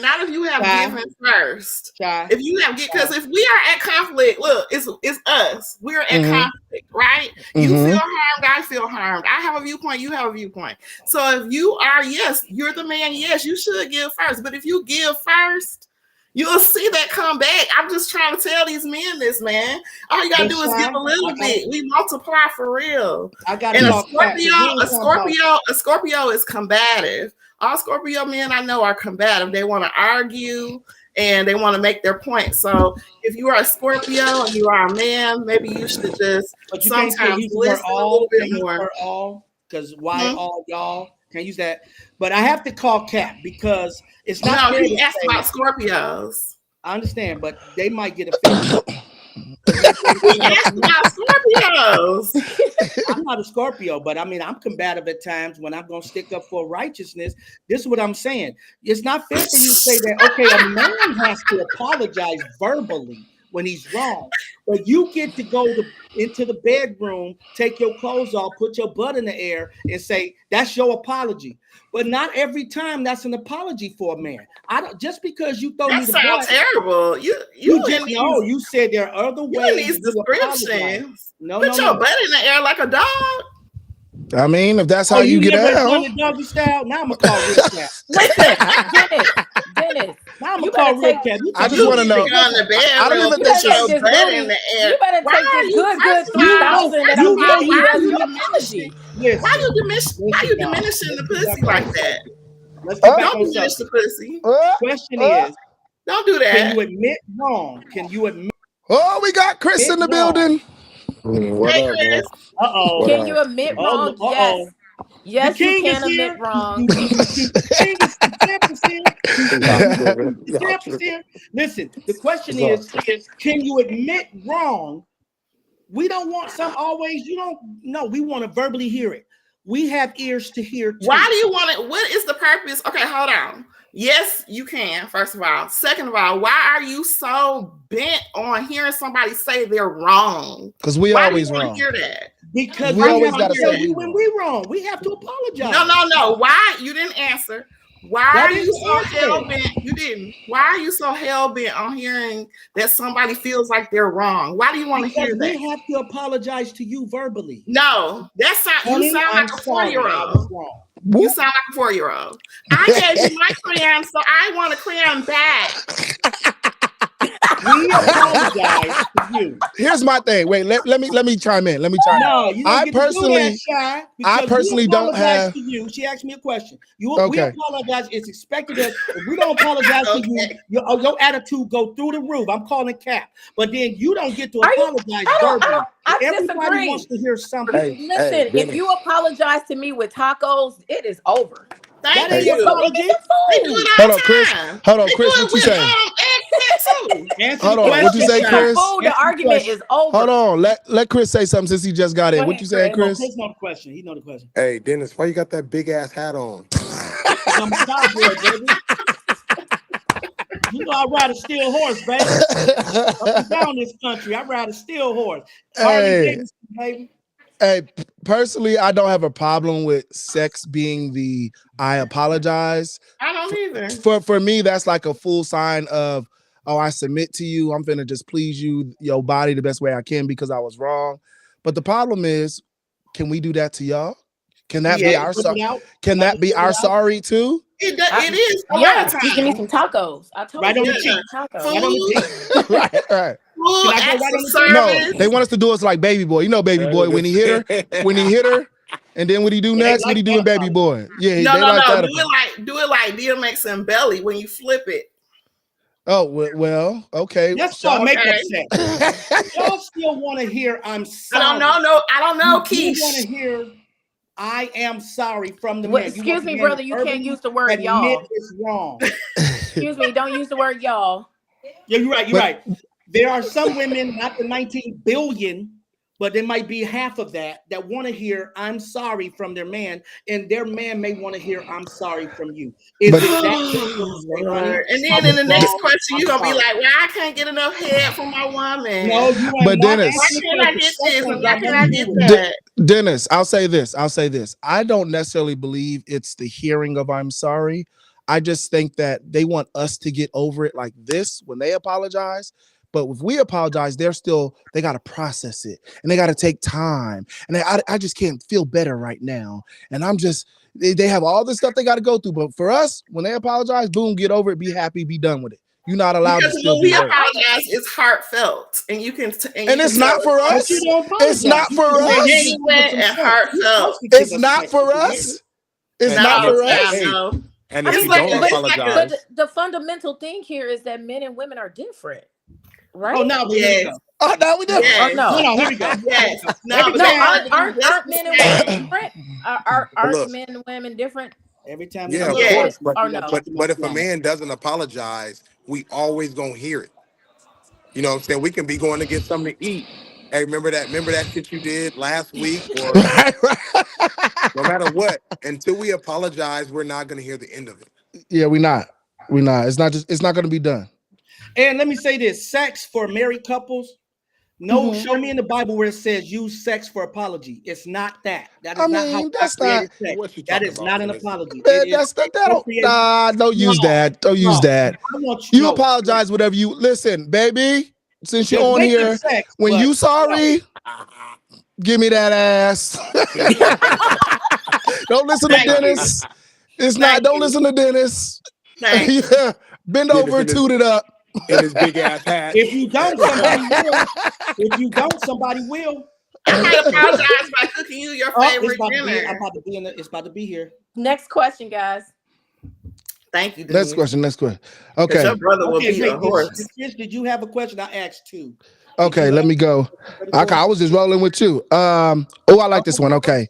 Not if you have given first. If you have because if we are at conflict, look, it's us. We're at conflict, right? You feel harmed, I feel harmed. I have a viewpoint, you have a viewpoint. So if you are, yes, you're the man, yes, you should give first. But if you give first, you'll see that come back. I'm just trying to tell these men this, man. All you gotta do is give a little bit. We multiply for real. A Scorpio is combative. All Scorpio men I know are combative. They want to argue and they want to make their point. So if you are a Scorpio and you are a man, maybe you should just sometimes listen a little bit more. Because why all y'all? Can't use that. But I have to call Cap because it's not. No, he asked about Scorpios. I understand, but they might get offended. He asked about Scorpios. I'm not a Scorpio, but I mean, I'm combative at times when I'm going to stick up for righteousness. This is what I'm saying. It's not fair for you to say that, okay, a man has to apologize verbally when he's wrong, but you get to go into the bedroom, take your clothes off, put your butt in the air and say, that's your apology. But not every time that's an apology for a man. Just because you throw me the sounds terrible. You just know. You said there are other ways. These descriptions. No, put your butt in the air like a dog. I mean, if that's how you get out. Doggy style. Now I'm gonna call Rick Cat. Dennis. Now I'm gonna call Rick Cat. I just want to know. I don't even think your butt in the air. You better take this good 3,000 that I'm giving you as your apology. Why you diminishing the pussy like that? Let's get back don't on diminish the pussy. Question is, don't do that. Can you admit wrong? Can you admit? Oh, we got Chris in the building. Hey, Chris. Can you admit wrong? Yes. Yes, you can admit wrong. Listen, the question is, can you admit wrong? We don't want some always, you don't know. We want to verbally hear it. We have ears to hear too. Why do you want it? What is the purpose? Okay, hold on. Yes, you can, first of all. Second of all, why are you so bent on hearing somebody say they're wrong? Because we always wrong. Hear that? Because we always got to say you when we wrong. We have to apologize. No. Why? You didn't answer. Why are you so hell-bent? You didn't. Why are you so hell-bent on hearing that somebody feels like they're wrong? Why do you want to hear that? We have to apologize to you verbally. No, that's not. You sound like a 4-year-old. You sound like a 4-year-old. I gave you my crayon, so I want a crayon back. We apologize to you. Here's my thing. Wait, let me chime in. No, you don't I personally don't have. To you. She asked me a question. We apologize. It's expected that if we don't apologize to you, your attitude go through the roof. I'm calling cap. But then you don't get to apologize verbally. Everybody wants to hear something. Listen, if you apologize to me with tacos, it is over. Thank you. Hold on, Chris. What you say? Hold on. What you say, Chris? The argument is over. Hold on. Let Chris say something since he just got in. What you saying, Chris? Chris knows the question. He knows the question. Hey, Dennis, why you got that big ass hat on? I'm a cowboy, baby. You know I ride a steel horse, baby. Up and down this country, I ride a steel horse. Baby. Hey, personally, I don't have a problem with sex being the I apologize. I don't either. For me, that's like a full sign of, oh, I submit to you. I'm finna just please you, your body the best way I can because I was wrong. But the problem is, can we do that to y'all? Can that be our sorry? Can that be our sorry too? It is. Yeah, give me some tacos. I told you. Tacos. Right. No, they want us to do us like Baby Boy. You know Baby Boy when he hit her, and then what he do next? What he do in Baby Boy? Yeah, no. Do it like DMX and Belly when you flip it. Oh well, okay. That's all makeup sex. Y'all still want to hear I'm sorry? I don't know, Keith. You want to hear I am sorry from the man. Excuse me, brother. You can't use the word y'all. It's wrong. Excuse me. Don't use the word y'all. Yeah, you're right. You're right. There are some women, not the 19 billion, but there might be half of that want to hear I'm sorry from their man, and their man may want to hear I'm sorry from you. And then in the next question, you're going to be like, well, I can't get enough head from my woman. No, you ain't. But Dennis, why can't I get this? Why can't I get that? Dennis, I'll say this. I don't necessarily believe it's the hearing of I'm sorry. I just think that they want us to get over it like this when they apologize. But if we apologize, they got to process it and they got to take time. And I just can't feel better right now. And they have all this stuff they got to go through. But for us, when they apologize, boom, get over it, be happy, be done with it. You're not allowed to still be hurt. Apologize, it's heartfelt. And you can. And it's not for us. It's not for us. It's not for us. It's not for us. And if you don't apologize. But the fundamental thing here is that men and women are different. Right? Oh, now we do. Now we do. Yes. No, here we go. Yes. Aren't men and women different? Aren't men and women different? Every time. Yeah, of course. But if a man doesn't apologize, we always gonna hear it. You know what I'm saying? We can be going to get something to eat. Hey, remember that shit you did last week? Or no matter what, until we apologize, we're not gonna hear the end of it. Yeah, we're not. It's not gonna be done. And let me say this: sex for married couples. No, show me in the Bible where it says use sex for apology. It's not that. That is not how God created sex. That is not an apology. Don't use that. Don't use that. You apologize, whatever you listen, baby. Since you're on here, when you sorry, give me that ass. Don't listen to Dennis. Don't listen to Dennis. Yeah. Bend over, toot it up. In his big ass hat. If you don't, somebody will. I might apologize by cooking you your favorite dinner. It's about to be here. Next question, guys. Thank you. Denise. Next question. Okay. Your brother will be a horse. Did you have a question? I asked two. Okay, let me go. I was just rolling with you. I like this one. Okay.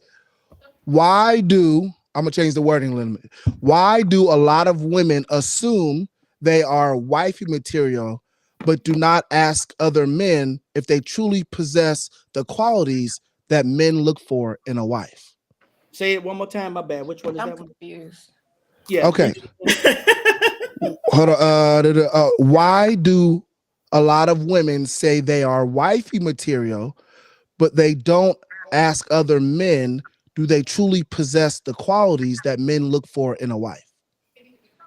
Why do I'm gonna change the wording a little bit? Why do a lot of women assume they are wifey material, but do not ask other men if they truly possess the qualities that men look for in a wife? Say it one more time. My bad. Which one is I'm that one? confused. Yeah. Okay. Hold on. Why do a lot of women say they are wifey material, but they don't ask other men, do they truly possess the qualities that men look for in a wife?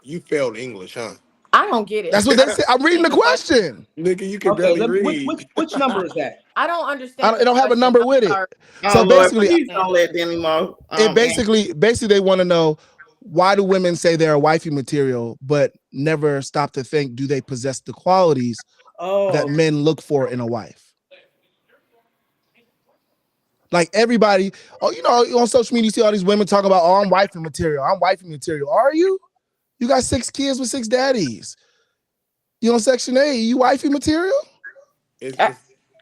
You failed English, huh? I don't get it. That's what they say. I'm reading the question. Nigga, you can Okay. barely read. Which number is that? I don't understand It the don't have a question. number I'm with it. sorry. Oh So Lord, basically, please don't let Denny Mo. it basically they want to know, why do women say they're wifey material, but never stop to think, do they possess the qualities that men look for in a wife? Like everybody, on social media, you see all these women talking about, I'm wifey material. I'm wifey material. Are you? You got 6 kids with 6 daddies. You on Section 8? You wifey material? It's I-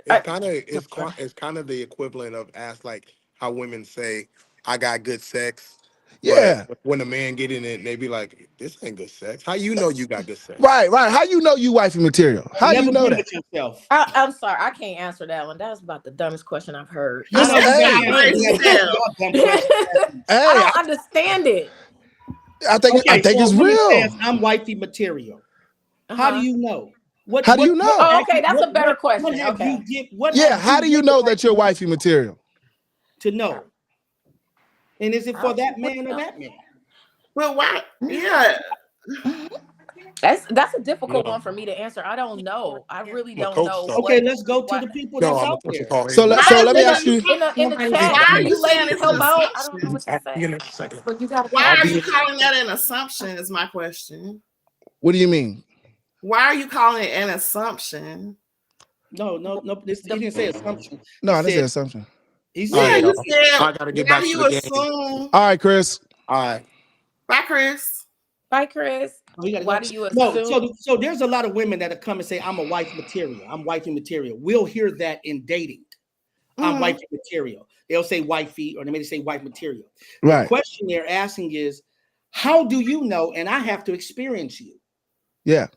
it's kind of the equivalent of like how women say I got good sex, but Yeah. when a man get in it, they be like, this ain't good sex. How you know you got good sex? Right. How you know you wifey material? How do you Never know limit that? yourself. I'm sorry. I can't answer that one. That was about the dumbest question I've heard. No, I you don't, gotta Hey. answer. You gotta answer y'all dumb questions. I Hey, don't understand it. I think Okay, so it's a woman says, real. I'm wifey material. How do Uh-huh. you know? What How do what you what know? Oh, okay. action That's a better what question. have you Okay. Yeah, how do you given know that that you're wifey material? to know? And is it for that What man or the- that man? But why? Yeah, That's a difficult No, one for me to answer. I don't know. I really I'm a don't coach, know so Okay, let's go to what the people no, that's I'm a out coach there. call So anyway. so why let is me it ask you. in the why chat. are Can you you saying ladies it's an help out? I don't know assumption? what to say. In a second. Why I'll are be you calling that an assumption? Is my question. What do you mean? Why are you calling it an assumption? No. He didn't say assumption. No, I didn't say assumption. He all Yeah, right, said you y'all. said I gotta get why back do to you the game. assume? All right, Chris. All right. Bye, Chris. Bye, Chris. oh, he gotta Why go. do you No, assume? so there's a lot of women that come and say, I'm a wife material. I'm wifey material. We'll hear that in dating. I'm Mm-hmm. wifey material. They'll say wifey, or they may say wife material. The Right. question they're asking is, how do you know? And I have to experience you. Yeah.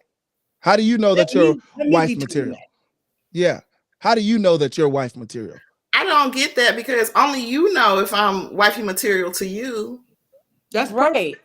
How do you know Let that you're me let me wife determine material? that. Yeah. How do you know that you're wife material? I don't get that because only you know if I'm wifey material to you. That's perfect. Right.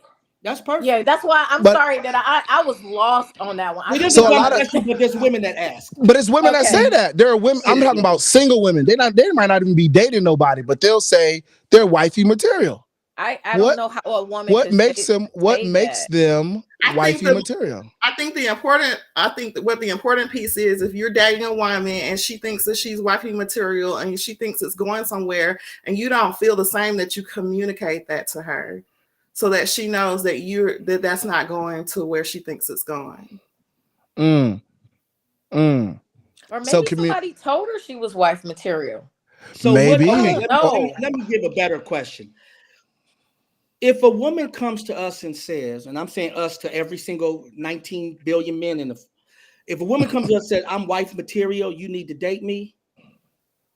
That's Yeah, perfect. that's why I'm But sorry that I was lost on that one. I It didn't is a so a even dumb lot of question, but there's women that ask. but it's women that say Okay. that. There are women, I'm talking about single women. They might not even be dating nobody, but they'll say they're wifey material. I don't What know how a woman could what say makes that. them I think wifey the material? I think that what the important piece is, if you're dating a woman and she thinks that she's wifey material and she thinks it's going somewhere and you don't feel the same, that you communicate that to her so that she knows that that's not going to where she thinks it's going. Mm. Mm. Or So maybe somebody told her she was wife material. So what? I Okay, maybe. don't Oh, know. let me give a better question. If a woman comes to us and says, and I'm saying us to every single 19 billion men in the, if a woman comes to us and says, I'm wife material, you need to date me,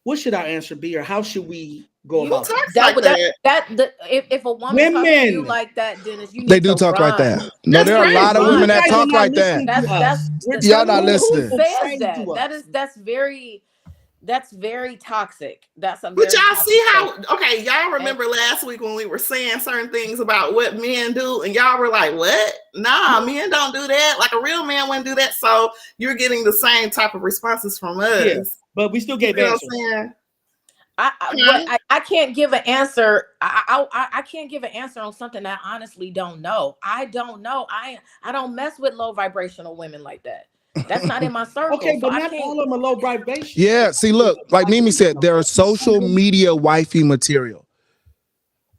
what should our answer be, or how should we go Who about talks this? That like would that that? that the if a woman talks to you Women. like that, Dennis, you they need do to talk like run. that. No, That's there You are a need to lot of You women crazy. that guys are talk run. not like that. listening to us. We're Y'all telling not you what Who listening. people says say that? to us. That's very toxic. That's a But very y'all toxic see how, statement. okay, y'all And remember last week when we were saying certain things about what men do, and y'all were like, what? Nah, men don't do that. Like a real man wouldn't do that. So you're getting the same type of responses from Yeah, us. but we still You gave see what I'm answers. saying? Huh? I can't give an answer. I can't give an answer on something that I honestly don't know. I don't know. I don't mess with low vibrational women like that. That's not in my circle. Okay, So but I not can't. all of them are low vibration. Yeah, see, look, like Mimi said, there are social Some media wifey material.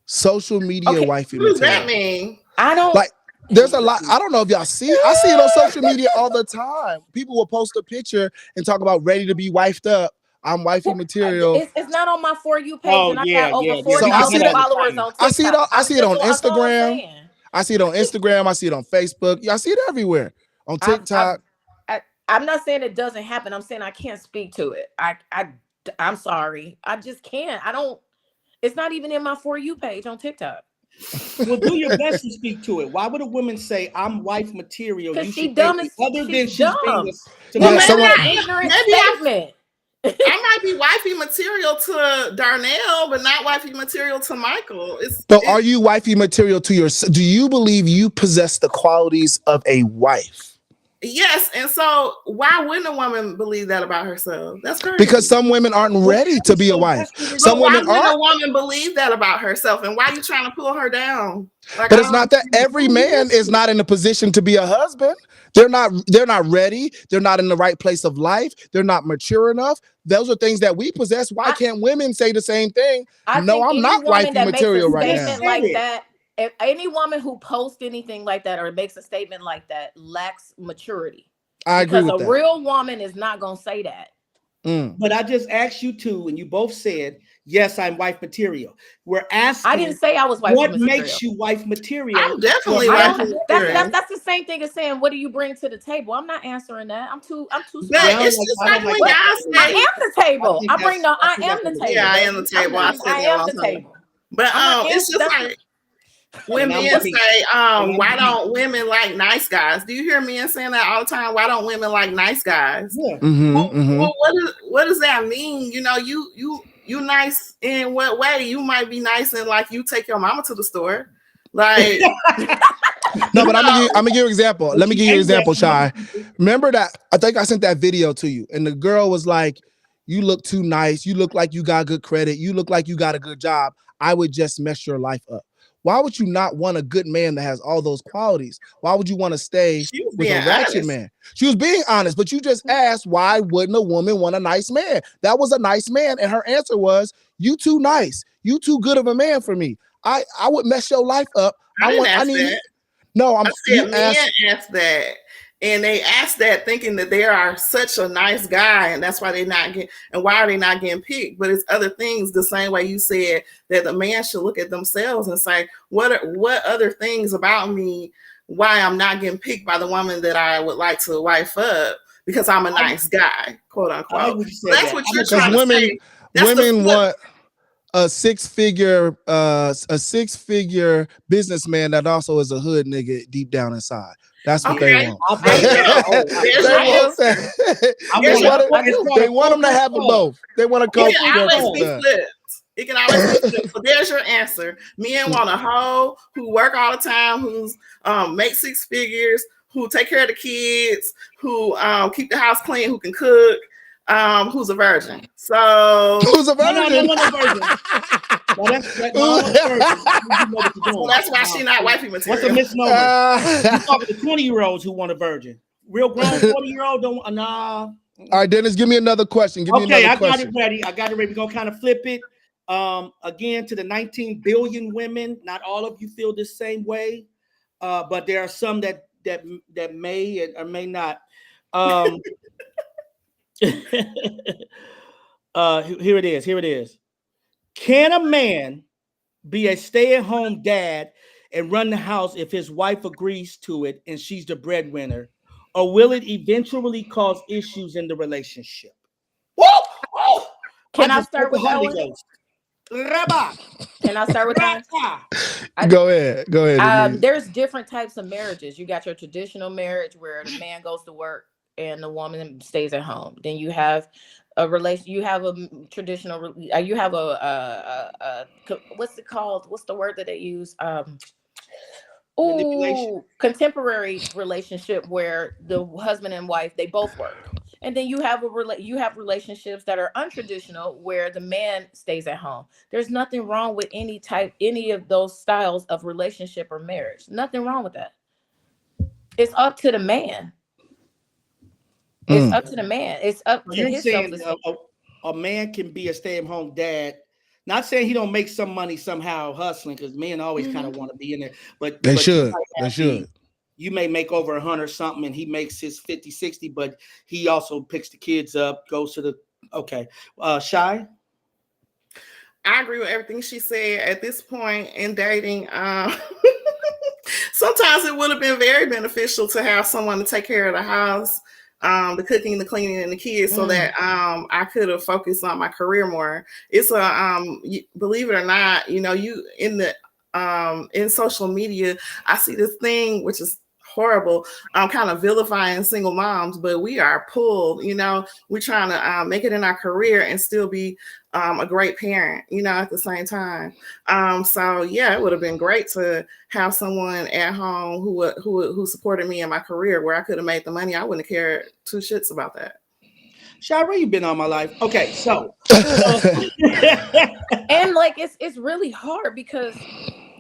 Social media Okay, wifey What does that material. mean? I don't. Like, there's a lot. I don't know if y'all see. I see it on social media all the time. People will post a picture and talk about ready to be wifed up. I'm wifey material. It's not on my For You page, Oh and I yeah, got over yeah, yeah. So We I get see that 40,000 that. all the followers time. on TikTok. I see it on That's all I'm Instagram. saying. I see it on Instagram. I see it on Facebook. Yeah, I see it everywhere. On I'm I'm TikTok. I'm not saying it doesn't happen. I'm saying I can't speak to it. I'm sorry. I just can't. I don't. It's not even in my For You page on TikTok. Well, do your best to speak to it. Why would a woman say I'm wife material? Because You she should dumb think as other than she's she's being dumb. to Well, Yeah, maybe someone. That's an ignorant maybe statement. I might be wifey material to Darnell, but not wifey material to Michael. So are you wifey material to your? Do you believe you possess the qualities of a wife? Yes, and so why wouldn't a woman believe that about herself? That's crazy. Because some women aren't ready to be a wife. Some But why women wouldn't are. a woman believe that about herself? And why are you trying to pull her down? Like, But it's not that every man is not in a position to be a husband. They're not ready. They're not in the right place of life. They're not mature enough. Those are things that we possess. Why can't women say the same thing? I No, think I'm any not woman wifey that makes a material right statement now. like that, if any woman who posts anything like that or makes a statement like that lacks maturity. I agree with that. Because a real woman is not going to say that. But I just asked you two, and you both said, yes, I'm wife material. We're asking. I didn't say I was wife material. What makes you wife material? I'm definitely wife material. That's the same thing as saying, what do you bring to the table? I'm not answering that. I'm too But it's just like when y'all say, I am the table. I am the table. Yeah, I am the table. I am the table. But it's just like when men say, why don't women like nice guys? Do you hear men saying that all the time? Why don't women like nice guys? Yeah. Well, what does that mean? You know, you nice in what way? You might be nice in like you take your mama to the store. Like no, but I'm gonna give you an example. Let me give you an example, Shy. Remember that I think I sent that video to you, and the girl was like, you look too nice, you look like you got good credit, you look like you got a good job. I would just mess your life up. Why would you not want a good man that has all those qualities? Why would you want to stay with a ratchet man? She was being honest, but you just asked, why wouldn't a woman want a nice man? That was a nice man. And her answer was, you too nice. You too good of a man for me. I would mess your life up. I said men asked that. And they asked that thinking that they are such a nice guy, and that's why they're not getting. And why are they not getting picked? But it's other things. The same way you said that the man should look at themselves and say, what other things about me? Why I'm not getting picked by the woman that I would like to wife up because I'm a nice guy, quote unquote. That's what you're trying to say. Women want a six-figure businessman that also is a hood nigga deep down inside. That's what they want. They want them to have them both. They want to come. It can always be flipped. So there's your answer. Men want a hoe who work all the time, who's make six figures, who take care of the kids, who keep the house clean, who can cook, who's a virgin. So who's a virgin? So that's why she's not wifey material. What's a misnomer? You talking to 20-year-olds who want a virgin. Real grown 40-year-old don't. Nah. All right, Dennis, give me another question. Got it ready. We're gonna kind of flip it. Again, to the 19 billion women. Not all of you feel the same way, but there are some that may or may not. Here it is. Can a man be a stay-at-home dad and run the house if his wife agrees to it and she's the breadwinner? Or will it eventually cause issues in the relationship? Can I start with that one? Can I start with that? Go ahead. There's different types of marriages. You got your traditional marriage where the man goes to work and the woman stays at home. Then you have a relation. You have a traditional. You have a what's it called? What's the word that they use? Contemporary relationship where the husband and wife, they both work. And then you have relationships that are untraditional where the man stays at home. There's nothing wrong with any of those styles of relationship or marriage. Nothing wrong with that. It's up to the man. It's up to the man. It's up to his self-esteem. A man can be a stay-at-home dad. Not saying he don't make some money somehow hustling, because men always kind of want to be in there. But they should. You may make over 100 something and he makes his 50, 60, but he also picks the kids up, goes to the Shy. I agree with everything she said. At this point in dating, sometimes it would have been very beneficial to have someone to take care of the house. the cooking, the cleaning, and the kids, so that I could have focused on my career more. It's believe it or not, you in social media, I see this thing which is horrible, kind of vilifying single moms, but we are pulled, we're trying to make it in our career and still be a great parent, at the same time. So yeah, it would have been great to have someone at home who supported me in my career, where I could have made the money. I wouldn't have cared two shits about that. Shira, you've been all my life. Okay, so and like it's really hard because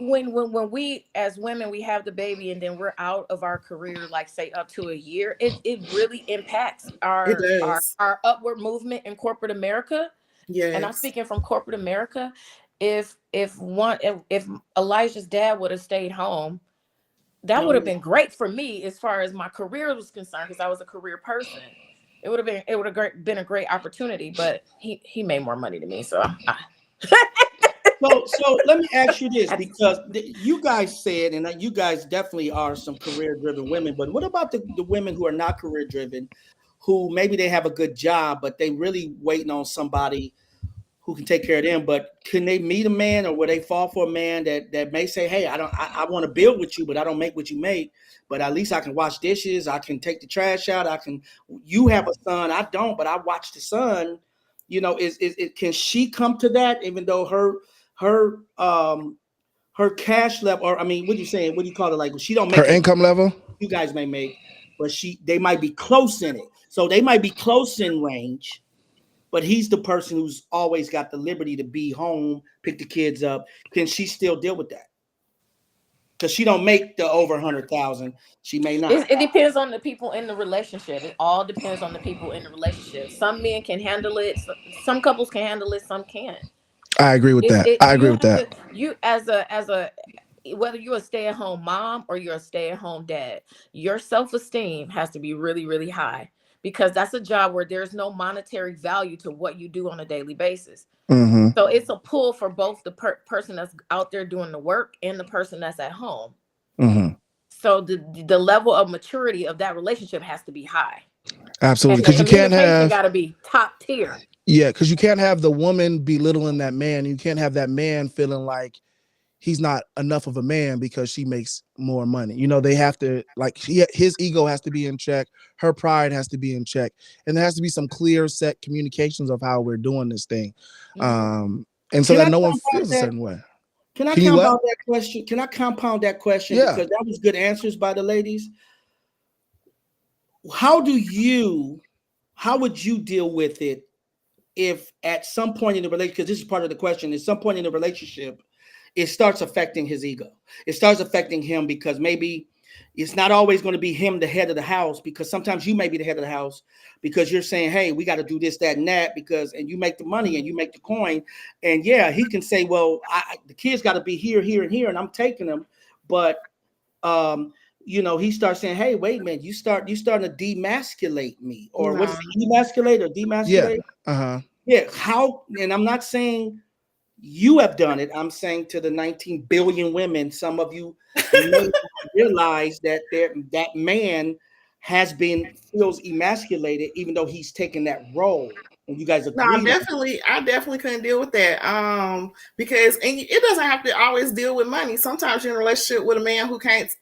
when we as women, we have the baby and then we're out of our career, like say up to a year, it really impacts our upward movement in corporate America. Yes. And I'm speaking from corporate America. If Elijah's dad would have stayed home, that would have been great for me as far as my career was concerned, because I was a career person. It would have been a great opportunity, but he made more money than me, so So let me ask you this, because you guys said, and you guys definitely are some career-driven women, but what about the women who are not career-driven, who maybe they have a good job, but they really waiting on somebody who can take care of them? But can they meet a man, or will they fall for a man that may say, hey, I want to build with you, but I don't make what you make, but at least I can wash dishes, I can take the trash out, you have a son, I don't, but I watch the son. Can she come to that, even though her cash level, or I mean, what are you saying? What do you call it? Like, she don't make her income level. You guys may make, but they might be close in it. So they might be close in range, but he's the person who's always got the liberty to be home, pick the kids up. Can she still deal with that? Because she don't make the over 100,000. She may not. It depends on the people in the relationship. It all depends on the people in the relationship. Some men can handle it. Some couples can handle it. Some can't. I agree with that. I agree with that. You as a whether you're a stay-at-home mom or you're a stay-at-home dad, your self-esteem has to be really, really high, because that's a job where there's no monetary value to what you do on a daily basis. Mm-hmm. So it's a pull for both the person that's out there doing the work and the person that's at home. Mm-hmm. So the level of maturity of that relationship has to be high. Absolutely, because you can't have got to be top tier. Yeah, because you can't have the woman belittling that man. You can't have that man feeling like he's not enough of a man because she makes more money. They have to, like, his ego has to be in check. Her pride has to be in check. And there has to be some clear set communications of how we're doing this thing. And so that no one feels a certain way. Can I compound that question? Yeah. Because that was good answers by the ladies. How would you deal with it if at some point in the relationship, because this is part of the question, at some point in the relationship, it starts affecting his ego. It starts affecting him, because maybe it's not always going to be him the head of the house, because sometimes you may be the head of the house because you're saying, hey, we got to do this, that, and that, and you make the money and you make the coin. And yeah, he can say, well, the kids got to be here, here, and here, and I'm taking them. But, he starts saying, hey, wait a minute, you're starting to demasculate me, or what's emasculate or demasculate? Yeah. Yeah. How, and I'm not saying you have done it. I'm saying to the 19 billion women, some of you may realize that that man feels emasculated, even though he's taken that role. And you guys agree? No, I definitely couldn't deal with that. Because it doesn't have to always deal with money. Sometimes you're in a relationship with a man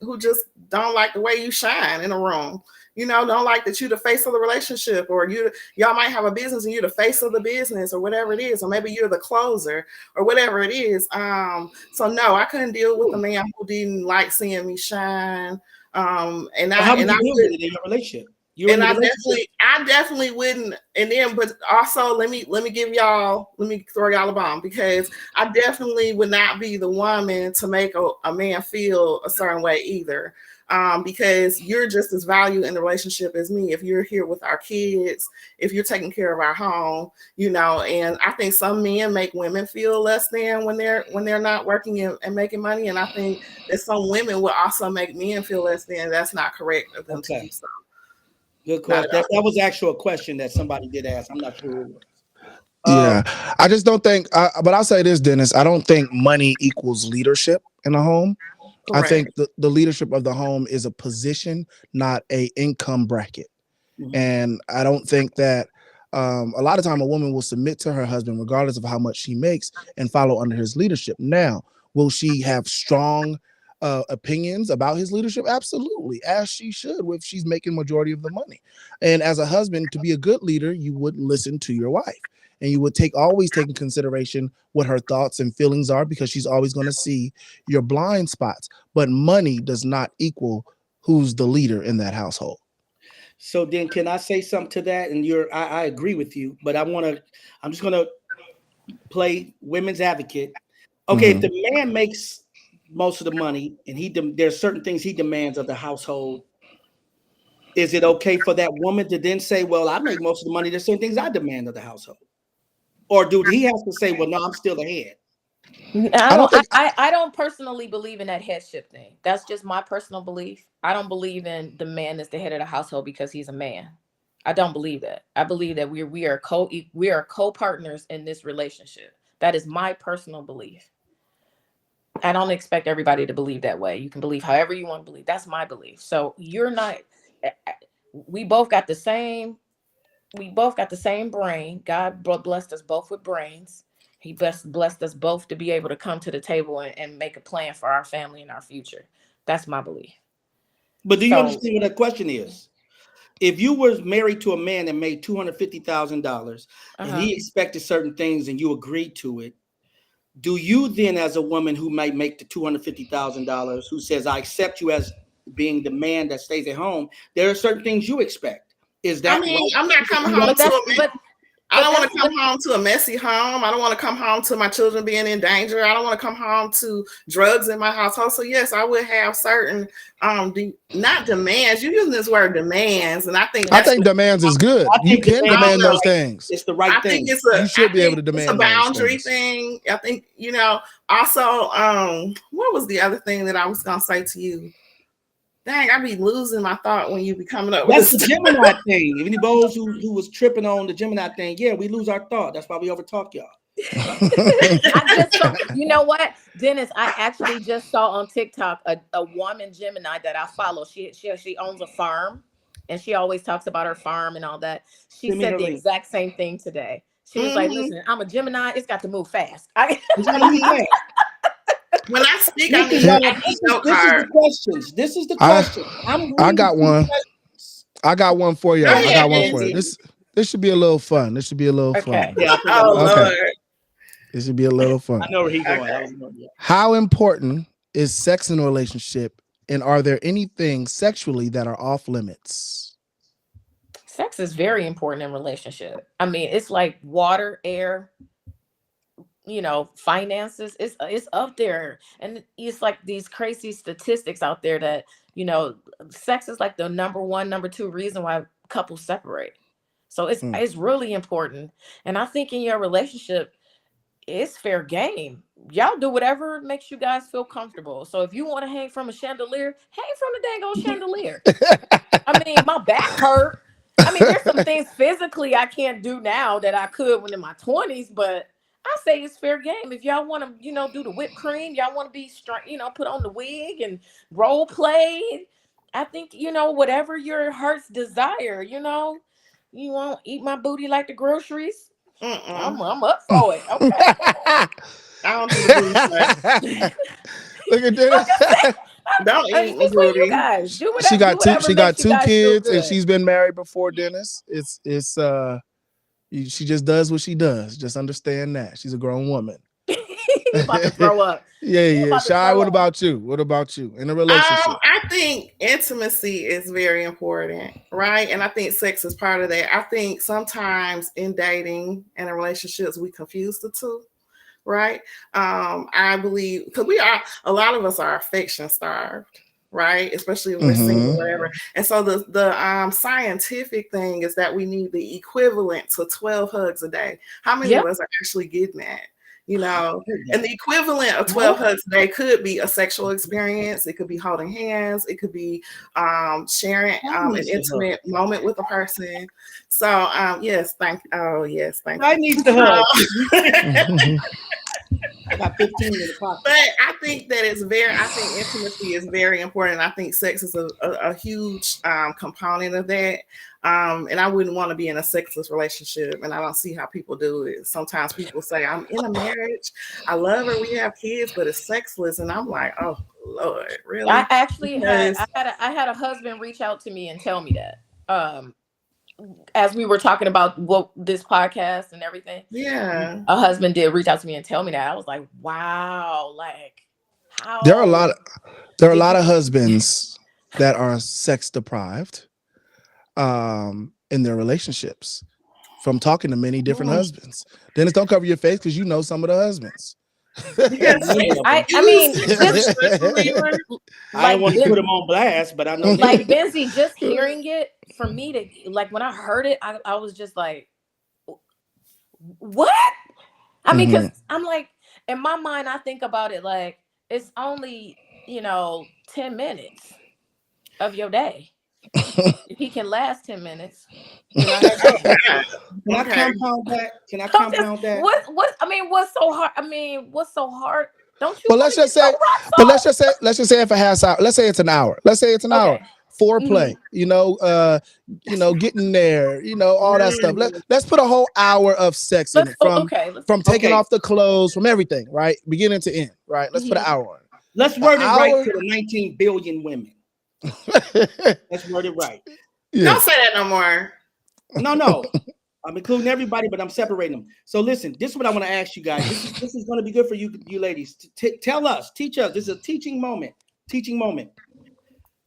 who just don't like the way you shine in a room. Don't like that you're the face of the relationship, or y'all might have a business and you're the face of the business, or whatever it is, or maybe you're the closer, or whatever it is. So no, I couldn't deal with a man who didn't like seeing me shine. How would you deal with it in your relationship? I definitely wouldn't. And then, but also let me throw y'all a bomb, because I definitely would not be the woman to make a man feel a certain way either. Because you're just as valued in the relationship as me. If you're here with our kids, if you're taking care of our home, and I think some men make women feel less than when they're not working and making money. And I think that some women will also make men feel less than. That's not correct of them to do so. Good question. That was actually a question that somebody did ask. I'm not sure who it was. Yeah, I just don't think, but I'll say this, Dennis, I don't think money equals leadership in a home. Correct. I think the leadership of the home is a position, not a income bracket. And I don't think that a lot of time a woman will submit to her husband regardless of how much she makes and follow under his leadership. Now, will she have strong opinions about his leadership? Absolutely, as she should if she's making majority of the money. And as a husband, to be a good leader, you would listen to your wife. And you would always take in consideration what her thoughts and feelings are, because she's always going to see your blind spots. But money does not equal who's the leader in that household. So then, can I say something to that? And I agree with you, but I'm just gonna play women's advocate. Okay, if the man makes most of the money and there's certain things he demands of the household, is it okay for that woman to then say, well, I make most of the money, there's certain things I demand of the household? Or do he have to say, well, no, I'm still the head? I don't personally believe in that headship thing. That's just my personal belief. I don't believe in the man is the head of the household because he's a man. I don't believe that. I believe that we are co-partners in this relationship. That is my personal belief. I don't expect everybody to believe that way. You can believe however you want to believe. That's my belief. So you're not. We both got the same brain. God blessed us both with brains. He blessed us both to be able to come to the table and make a plan for our family and our future. That's my belief. But do you understand what that question is? If you were married to a man that made $250,000 and he expected certain things and you agreed to it, do you then, as a woman who might make the $250,000, who says, I accept you as being the man that stays at home, there are certain things you expect? Is that right? I'm not coming home I don't want to come home to a messy home. I don't want to come home to my children being in danger. I don't want to come home to drugs in my household. So yes, I would have certain not demands. You're using this word demands, and I think demands is good. You can demand those things. It's the right thing. You should be able to demand. It's a boundary thing. I think Also, what was the other thing that I was gonna say to you? Dang, I be losing my thought when you be coming up with That's the Gemini thing. Even those who was tripping on the Gemini thing, yeah, we lose our thought. That's why we overtalk y'all. You know what, Dennis? I actually just saw on TikTok a woman Gemini that I follow. She owns a farm, and she always talks about her farm and all that. She said the exact same thing today. She was like, "Listen, I'm a Gemini. It's got to move fast." When I speak, this is the questions. This is the question. I got one. I got one for y'all. I got one for you. This should be a little fun. This should be a little fun. Yeah, Lord. This should be a little fun. I know where he's going. How important is sex in a relationship, and are there anything sexually that are off limits? Sex is very important in a relationship. I mean, it's like water, air, finances. It's up there, and it's like these crazy statistics out there that sex is like the number 1, number 2 reason why couples separate. So it's really important, and I think in your relationship, it's fair game. Y'all do whatever makes you guys feel comfortable. So if you want to hang from a chandelier, hang from the dang old chandelier. I mean, my back hurt. I mean, there's some things physically I can't do now that I could when in my 20s, but I say it's fair game. If y'all want to, do the whipped cream, y'all want to be strong, put on the wig and role play. I think, whatever your heart's desire, you want to eat my booty like the groceries. I'm up for it. Okay. I don't do the booty. Look at this. Don't eat my booty. You guys do whatever. She got 2 kids, and she's been married before Dennis. She just does what she does. Just understand that she's a grown woman. You're about to throw up. Yeah. Shy, what about you? What about you in a relationship? I think intimacy is very important, right? And I think sex is part of that. I think sometimes in dating and in relationships, we confuse the two, right? I believe because a lot of us are affection starved, right? Especially if we're single, whatever. And so the scientific thing is that we need the equivalent to 12 hugs a day. How many of us are actually getting that? And the equivalent of 12 hugs a day could be a sexual experience. It could be holding hands. It could be sharing an intimate moment with a person. So yes, thank you. I need the hug. got 15 in the pocket. But I think that I think intimacy is very important. I think sex is a huge component of that. And I wouldn't want to be in a sexless relationship, and I don't see how people do it. Sometimes people say, I'm in a marriage, I love her, we have kids, but it's sexless. And I'm like, oh Lord, really? I actually had a husband reach out to me and tell me that. As we were talking about this podcast and everything. Yeah. A husband did reach out to me and tell me that. I was like, wow, like how there are a lot of husbands that are sex deprived in their relationships from talking to many different husbands. Dennis, don't cover your face because you know some of the husbands. I mean, I don't want to put them on blast, but I know. Like BENZI, just hearing it, for me to like when I heard it, I was just like, what? I mean, because I'm like, in my mind, I think about it like it's only 10 minutes of your day. If he can last 10 minutes. Can I compound that? Can I compound that? What's so hard? I mean, what's so hard? Don't you? But let's just say if it has hour. Let's say it's an hour. Let's say it's an hour. Foreplay, getting there, all that stuff. Let's put a whole hour of sex in it from taking off the clothes, from everything, right? Beginning to end, right? Let's put an hour on it. Let's word it right to the 19 billion women. Let's word it right. Yeah. Don't say that no more. No. I'm including everybody, but I'm separating them. So listen, this is what I want to ask you guys. This is going to be good for you ladies. Teach us. This is a teaching moment.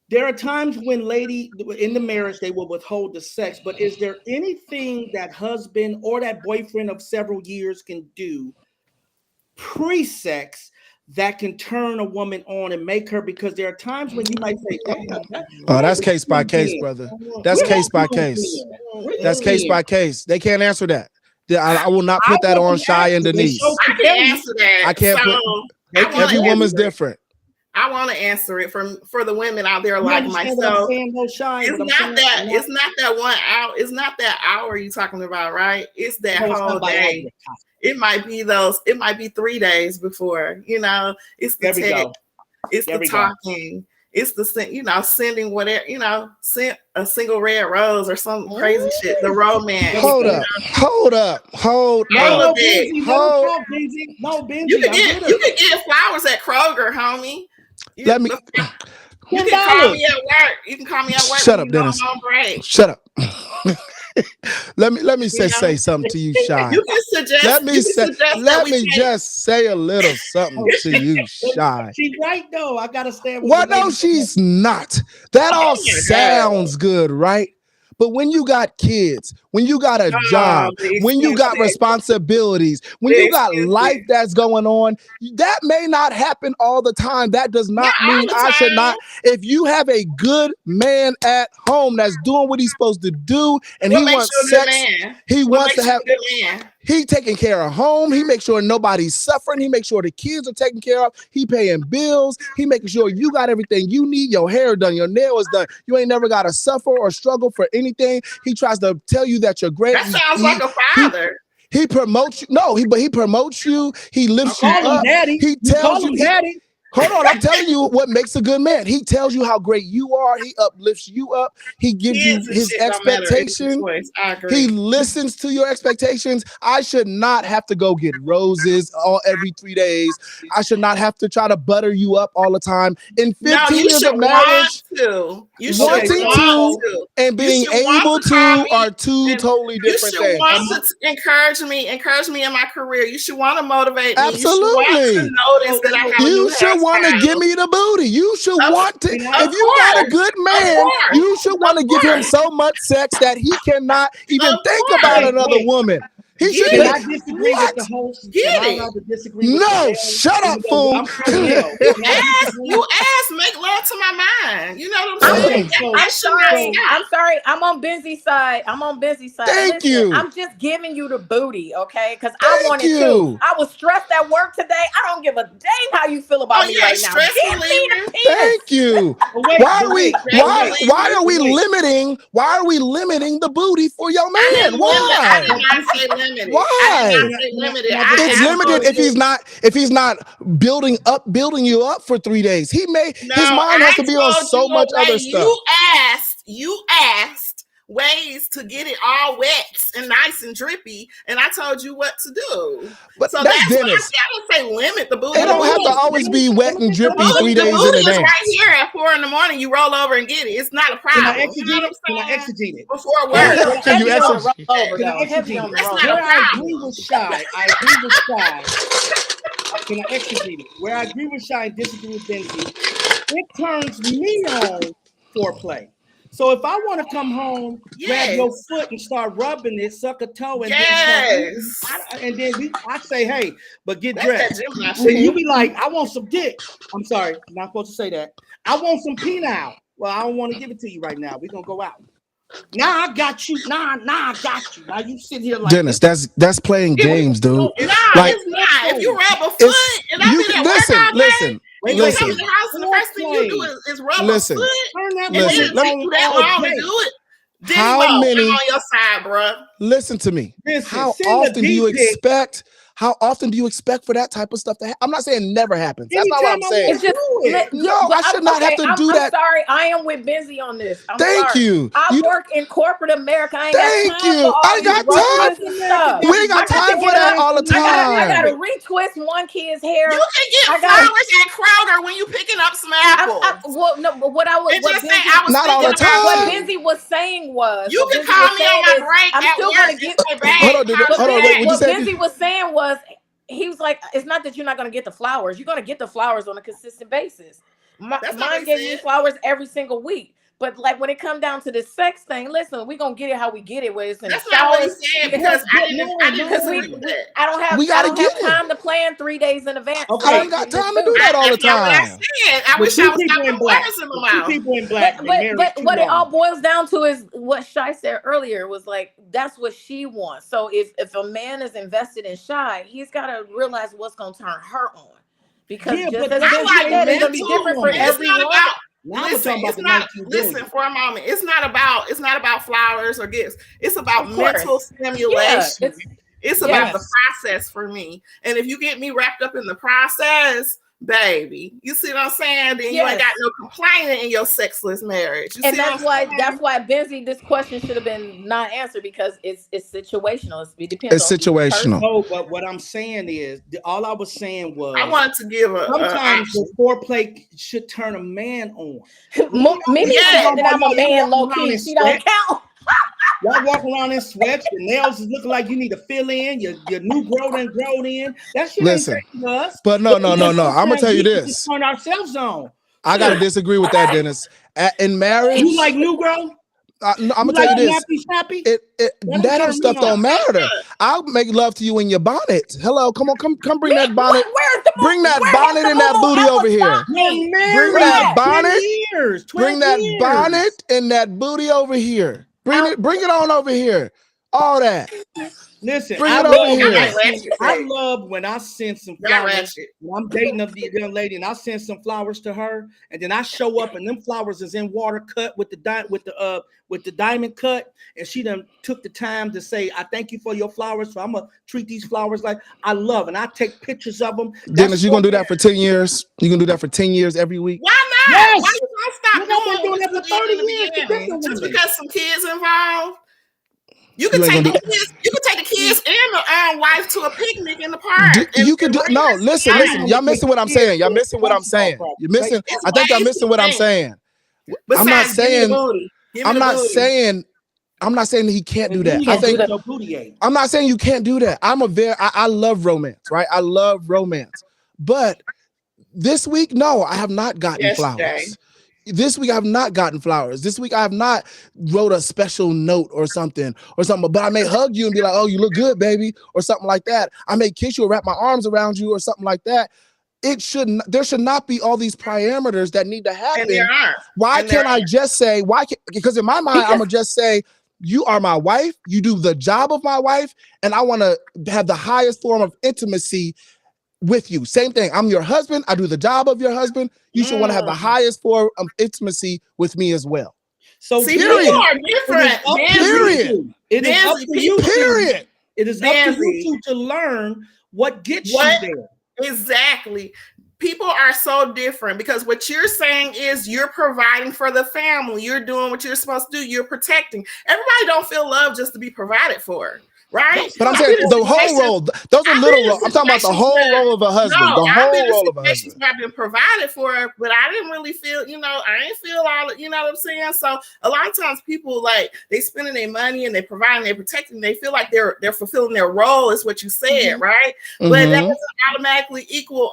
There are times when in the marriage, they will withhold the sex, but is there anything that husband or that boyfriend of several years can do pre-sex that can turn a woman on and make her, because there are times when you might say, that's case by case, brother. That's case by case. That's case by case. They can't answer that. I will not put that on Shy and Denise. I can answer that. I can't every woman's different. I want to answer it for the women out there like myself. It's not that 1 hour. It's not that hour you're talking about, right? It's that whole day. It might be 3 days before, it's the text, it's the talking, it's the, sending whatever, send a single red rose or some crazy shit, the romance. Hold up. No, BENZI. You can get flowers at Kroger, homie. You can call me at work. Shut up, Dennis. Shut up. let me say something to you, Shy. You can suggest. Let me just say a little something to you, Shy. She's right though. I gotta stand with Well, no, she's not. That all sounds good, right? But when you got kids, when you got a job, when you got responsibilities, when you got life that's going on, that may not happen all the time. That does not mean I should not. If you have a good man at home that's doing what he's supposed to do, and he wants sex, he wants to have. He taking care of home. He makes sure nobody's suffering. He makes sure the kids are taken care of. He paying bills. He making sure you got everything you need. Your hair done. Your nails done. You ain't never got to suffer or struggle for anything. He tries to tell you that you're great. That sounds like a father. He promotes you. No, he promotes you. He lifts you up. Daddy. He tells you, daddy. Hold on, I'm telling you what makes a good man. He tells you how great you are. He uplifts you up. He gives you his expectation. He listens to your expectations. I should not have to go get roses every 3 days. I should not have to try to butter you up all the time. In 15 years of marriage, wanting to and being able to are two totally different things. You should want to encourage me in my career. You should want to motivate me. Absolutely. You should want to notice that I have you should want to give me the booty. You should want to. If you got a good man, you should want to give him so much sex that he cannot even think about another woman. He should I disagree with the host. No, shut up, fool. You asked, make love to my mind. You know what I'm saying? I'm sorry. I'm on BENZI's side. Thank you. I'm just giving you the booty, okay? Because I wanted to. I was stressed at work today. I don't give a dang how you feel about me right now. Give me the penis. Thank you. Why are we limiting the booty for your man? Why? I did not say limit. limited. Why? I did not say limited. It's limited if he's not building you up for 3 days. His mind has to be on so much other stuff. You asked ways to get it all wet and nice and drippy, and I told you what to do. But so that's Dennis. Why I don't say limit the booty. It don't have to always be wet and drippy 3 days in advance. The booty is right here at 4 a.m. You roll over and get it. It's not a problem. Can I exegete it? Before work. Can you exegete it? Where I agree with Shy, Can I exegete it? Where I agree with Shy and disagree with Benzi, it turns me on foreplay. So if I want to come home, grab your foot and start rubbing it, suck a toe, and then I say, hey, but get dressed. And you be like, I want some dick. I'm sorry, I'm not supposed to say that. I want some penile. Well, I don't want to give it to you right now. We're gonna go out. Now I got you. Nah, I got you. Now you sit here like Dennis. That's playing games, dude. Nah, it's not. If you rub a foot and I be at work all day, when you come to the house and the first thing you do is rub a foot. And then it take you that long to do it. How many on your side, bro? Listen to me. How often do you expect? How often do you expect for that type of stuff to happen? I'm not saying never happens. That's not what I'm saying. It's just, I should not have to do that. I'm sorry. I am with Benzi on this. Thank you. I work in corporate America. I ain't got time for stuff. We ain't got time for that all the time. I got to retwist one kid's hair. You can get flowers at Kroger when you picking up some apples. What not all the time. What Benzi was saying was, you can call me on my break. I'm still going to get. Hold on. Wait, what Benzi was saying was, he was like, it's not that you're not going to get the flowers. You're going to get the flowers on a consistent basis. Mine gave me flowers every single week. But like when it comes down to the sex thing, listen, we're going to get it how we get it. Where it's in that's the showers. Not what he said, because I don't have time to plan 3 days in advance. Okay. I don't got time to do that all the time. I wish I was having flowers in my mouth. People in black. But what it all boils down to is what Shy said earlier was like, that's what she wants. So if a man is invested in Shy, he's got to realize what's going to turn her on. Because just as it's going to be different for everyone. Listen for a moment. It's not about flowers or gifts. It's about mental stimulation. It's about the process for me. And if you get me wrapped up in the process, baby, you see what I'm saying? Then you ain't got no complaining in your sexless marriage. And that's why Benzi, this question should have been not answered, because it's situational. It depends. It's situational. No, but what I'm saying is, all I was saying was, I wanted to give sometimes the foreplay should turn a man on. Mimi said that I'm a man, low key. She don't count. Y'all walk around in sweats, your nails is looking like you need to fill in, your new growth and grown in. That shit ain't us. But no. I'm gonna tell you this. Turn ourselves on. I gotta disagree with that, Dennis. In marriage, you like new growth? No, I'm gonna tell you this. That stuff don't matter. I'll make love to you in your bonnet. Hello, come on, come bring that bonnet. Bring that bonnet and that booty over here. Bring that bonnet. Bring that bonnet and that booty over here. Bring it on over here. All that. Listen, bring it over here. I love when I send some flowers. When I'm dating a young lady and I send some flowers to her, and then I show up and them flowers is in water cut with the diamond cut, and she done took the time to say, I thank you for your flowers, so I'm gonna treat these flowers like I love, and I take pictures of them. Dennis, you gonna do that for 10 years? You gonna do that for 10 years every week? Why not? Yes. Why you stop doing that for 30 years? Just because some kids involved? You can take the kids and the wife to a picnic in the park. Listen. Y'all missing what I'm saying. You're missing. I think y'all missing what I'm saying. I'm not saying that he can't do that. I'm not saying you can't do that. I love romance, right? I love romance. But this week, no, I have not gotten flowers. This week I have not gotten flowers. This week I have not wrote a special note or something. But I may hug you and be like, "Oh, you look good, baby," or something like that. I may kiss you or wrap my arms around you or something like that. There should not be all these parameters that need to happen. And there are. Why can't I just say, because in my mind, I'm gonna just say, you are my wife, you do the job of my wife, and I want to have the highest form of intimacy with you. Same thing. I'm your husband. I do the job of your husband. You should want to have the highest form of intimacy with me as well. So period. People are different. Period. It is up to you. Period. It is up to you two to learn what gets you there. Exactly. People are so different because what you're saying is you're providing for the family. You're doing what you're supposed to do. You're protecting. Everybody don't feel love just to be provided for. Right? But I'm saying the whole role, those are little roles. I'm talking about the whole role of a husband. The whole role of a husband. I've been provided for, but I didn't really feel, I didn't feel all, you know what I'm saying? So a lot of times people like they spending their money and they providing, they protecting, they feel like they're fulfilling their role, is what you said, right? But that doesn't automatically equal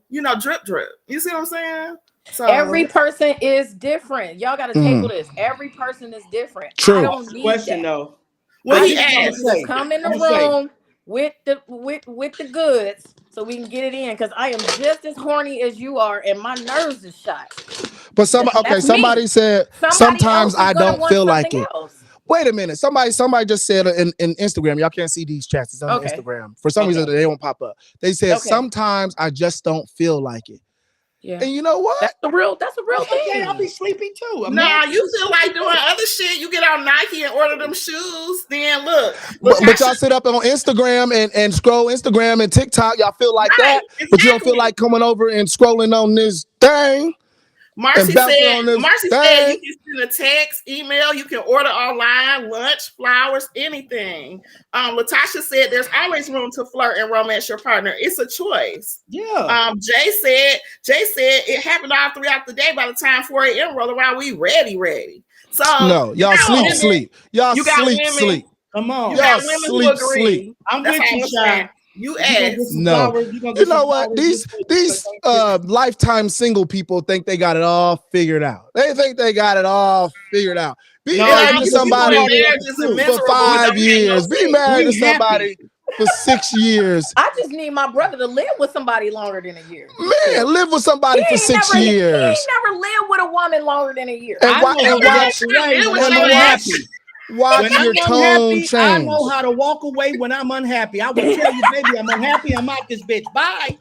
drip. You see what I'm saying? So every person is different. Y'all gotta table this. Every person is different. True. I don't need question that. though. Well, he will come in the room with the goods so we can get it in, because I am just as horny as you are and my nerves is shot. But somebody said sometimes I don't feel like it. Wait a minute. Somebody just said in Instagram. Y'all can't see these chats. It's on Instagram. For some reason they won't pop up. They said sometimes I just don't feel like it. Yeah. And you know what? That's a real thing. Okay, I'll be sleepy too. Nah, you feel like doing other shit. You get on Nike and order them shoes. Then look but y'all sit up on Instagram and scroll Instagram and TikTok. Y'all feel like that, but you don't feel like coming over and scrolling on this thing. Marcy said you can send a text, email, you can order online, lunch, flowers, anything. Latasha said there's always room to flirt and romance your partner. It's a choice. Yeah. Jay said it happened all throughout the day. By the time 4 a.m. roll around, we ready. So no, y'all sleep. Y'all sleep. Come on. You got women who agree. Sleep. I'm with you, Sean. You asked. No. You know what? These lifetime single people think they got it all figured out. They think they got it all figured out. Be married to somebody for 5 years. Be married to somebody for 6 years. I just need my brother to live with somebody longer than a year. Man, live with somebody for 6 years. He ain't never lived with a woman longer than a year. And watch your tone change. I know how to walk away when I'm unhappy. I will tell you, baby, I'm unhappy. I'm out this bitch. Bye.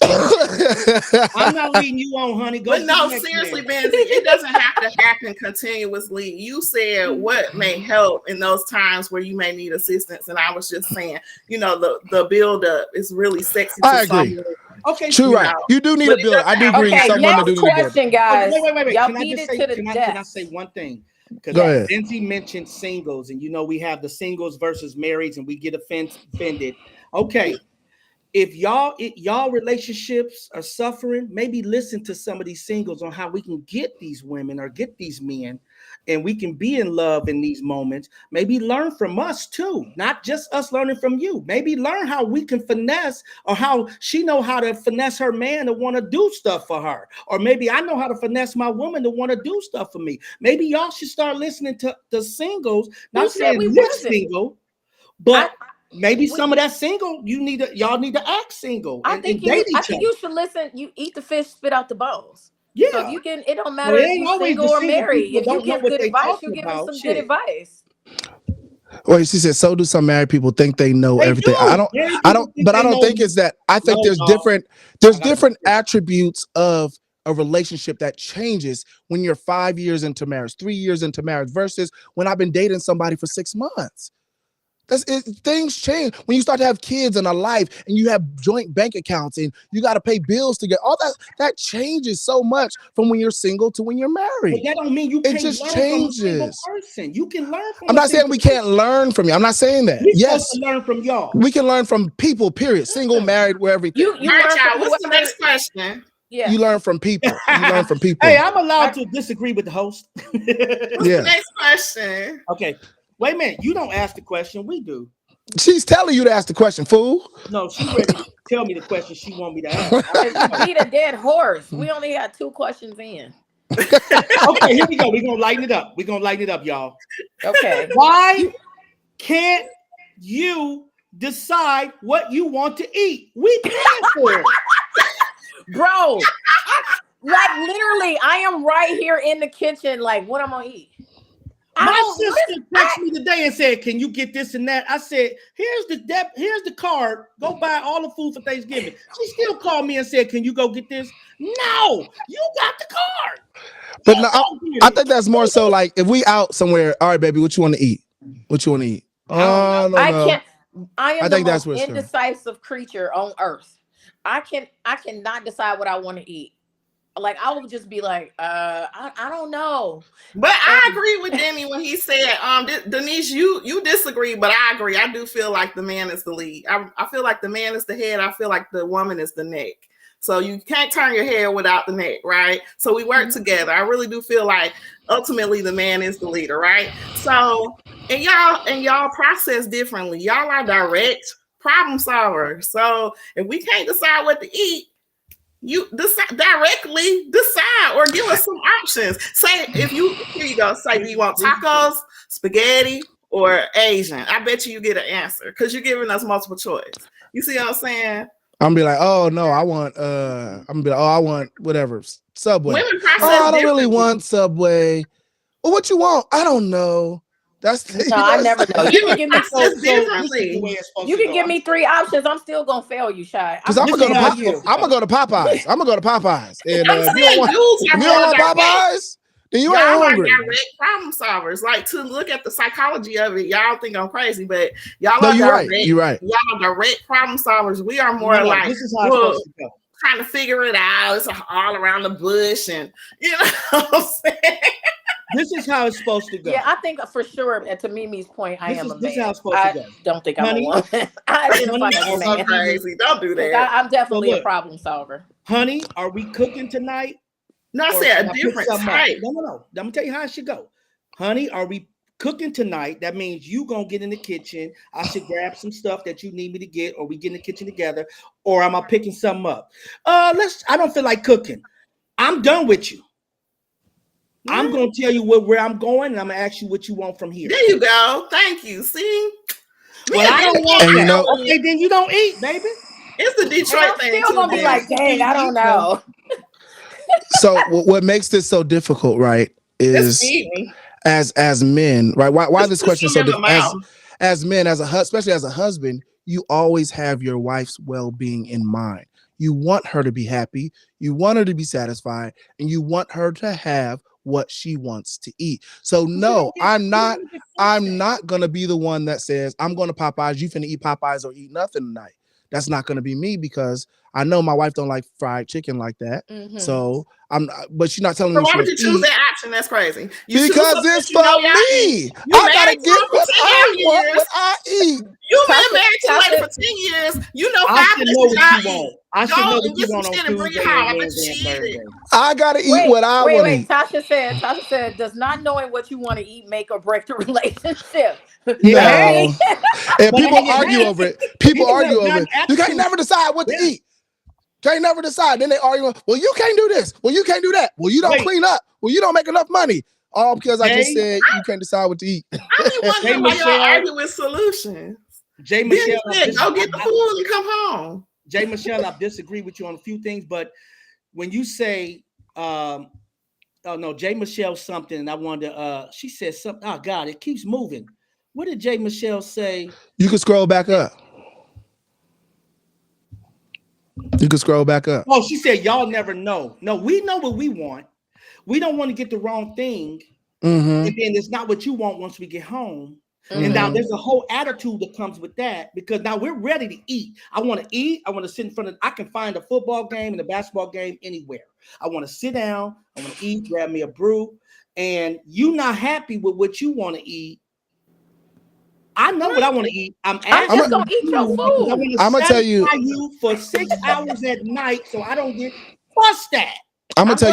I'm not leading you on, honey. Go. But no, seriously, Benzi, it doesn't have to happen continuously. You said what may help in those times where you may need assistance, and I was just saying, the build up is really sexy. I agree. Someone. Okay, true, right. You do need a build. I do agree. Okay, next question, guys. Wait. Y'all beat it to the death. Can I say one thing? Because Benzi mentioned singles, and we have the singles versus marrieds, and we get offended. Okay, if y'all relationships are suffering, maybe listen to some of these singles on how we can get these women or get these men, and we can be in love in these moments. Maybe learn from us too, not just us learning from you. Maybe learn how we can finesse, or how she know how to finesse her man to want to do stuff for her. Or maybe I know how to finesse my woman to want to do stuff for me. Maybe y'all should start listening to the singles, not saying this single, but maybe some of that single, y'all need to act single. I think you should listen. You eat the fish, spit out the bones. Yeah. So it don't matter if you're single or married. If you give good advice, you give them some good advice. Wait, she said, so do some married people think they know everything. I don't think it's that. I think there's different attributes of a relationship that changes when you're 5 years into marriage, 3 years into marriage, versus when I've been dating somebody for 6 months. Things change when you start to have kids and a life, and you have joint bank accounts, and you got to pay bills together. All that changes so much from when you're single to when you're married. But that don't mean you can't learn from a single person. You can learn from. I'm not saying we can't learn from you. I'm not saying that. Yes, to learn from y'all. We can learn from people. Period. Single, married, where everything. What's the next question? Yeah. You learn from people. Hey, I'm allowed to disagree with the host. What's the next question? Okay. Wait a minute, you don't ask the question, we do. She's telling you to ask the question, fool. No, she's ready to tell me the question she want me to ask. Beat a dead horse. We only got 2 questions in. Okay, here we go. We're gonna lighten it up. Y'all. Okay. Why can't you decide what you want to eat? We paying for it. Bro, like literally, I am right here in the kitchen, like, what I'm gonna eat. My sister texted me today and said, "Can you get this and that?" I said, "Here's the card. Go buy all the food for Thanksgiving." She still called me and said, "Can you go get this?" No, you got the card. But no, I think that's more so like if we out somewhere. All right, baby, what you want to eat? What you want to eat? I can't. I am I the think that's most where it's going. indecisive creature on earth. I cannot decide what I want to eat. Like I would just be like, I don't know. But I And agree with Denny when he said, Denise, you disagree, but I agree. I do feel like the man is the lead. I feel like the man is the head. I feel like the woman is the neck. So you can't turn your head without the neck, right? So we work together. I really do feel like ultimately the man is the leader, right? So and y'all process differently. Y'all are direct problem solvers. So if we can't decide what to eat, you directly decide or give us some options. Say here you go. Say, do you want tacos, spaghetti, or Asian? I bet you get an answer because you're giving us multiple choice. You see what I'm saying? I'm gonna be like, oh no, I want I'm gonna be like, oh, I want whatever. Subway. Women process Oh, I don't really differently. want Subway. Well, what you want? I don't know. That's no, I never know. You can give me differently. You can give me 3 options. I'm still gonna fail you, Shy. Because I'm gonna go to Popeyes. I'm gonna go to Popeyes. And I'm if you saying don't want Popeyes, then you ain't hungry. Y'all are direct problem solvers. Like, to look at the psychology of it, y'all think I'm crazy, but y'all No, are you're direct. right. You're right. Y'all are direct problem solvers. We are more like, this is how it's supposed to go. Trying to figure it out. It's all around the bush, and you know what I'm saying? This is how it's supposed to go. Yeah, I think for sure. And to Mimi's point, I am a man. This is how it's supposed to go. Don't think I'm a woman. I identify as a man. Crazy. Don't do that. I'm definitely a problem solver. Honey, are we cooking tonight? No, I said a different type. No. I'm gonna tell you how it should go. Honey, are we cooking tonight? That means you gonna get in the kitchen. I should grab some stuff that you need me to get, or we get in the kitchen together, or am I picking something up? I don't feel like cooking. I'm done with you. I'm gonna tell you where I'm going, and I'm gonna ask you what you want from here. There you go. Thank you. See? Well, I don't want that. Okay, then you don't eat, baby. It's the Detroit thing. I'm still gonna be like, dang, I don't know. So what makes this so difficult, right, is as men, right? Why this question is so difficult? As men, especially as a husband, you always have your wife's well-being in mind. You want her to be happy, you want her to be satisfied, and you want her to have what she wants to eat. So no, I'm not gonna be the one that says, I'm going to Popeyes, you finna eat Popeyes or eat nothing tonight. That's not gonna be me, because I know my wife don't like fried chicken like that. So but she's not telling me. Why would you choose that option? That's crazy. Because it's for me. I gotta get what I want, what I eat. You've been married to a lady for 10 years. You know 5 minutes to I should know what you want on Tuesday. I gotta eat what I want to eat. Tasha said, does not knowing what you want to eat make or break the relationship? No. And people argue over it. You can't never decide what to eat. Can't never decide. Then they argue, well, you can't do this. Well, you can't do that. Well, you don't clean up. Well, you don't make enough money. All because I just said you can't decide what to eat. I be wondering why y'all argue with solutions. Jay Michelle, go get the food and come home. Jay Michelle, I disagree with you on a few things, but when you say, oh no, Jay Michelle something, and I wanted to, she said something. Oh God, it keeps moving. What did Jay Michelle say? You can scroll back up. You can scroll back up. Oh, she said, y'all never know. No, we know what we want. We don't want to get the wrong thing. And then it's not what you want once we get home. And now there's a whole attitude that comes with that, because now we're ready to eat. I want to eat. I want to sit in front of, I can find a football game and a basketball game anywhere. I want to sit down. I want to eat, grab me a brew. And you not happy with what you want to eat. I know what I want to eat. I'm just gonna eat your food. I'm gonna tell you for 6 hours at night, so I don't get fussed at. I'm gonna tell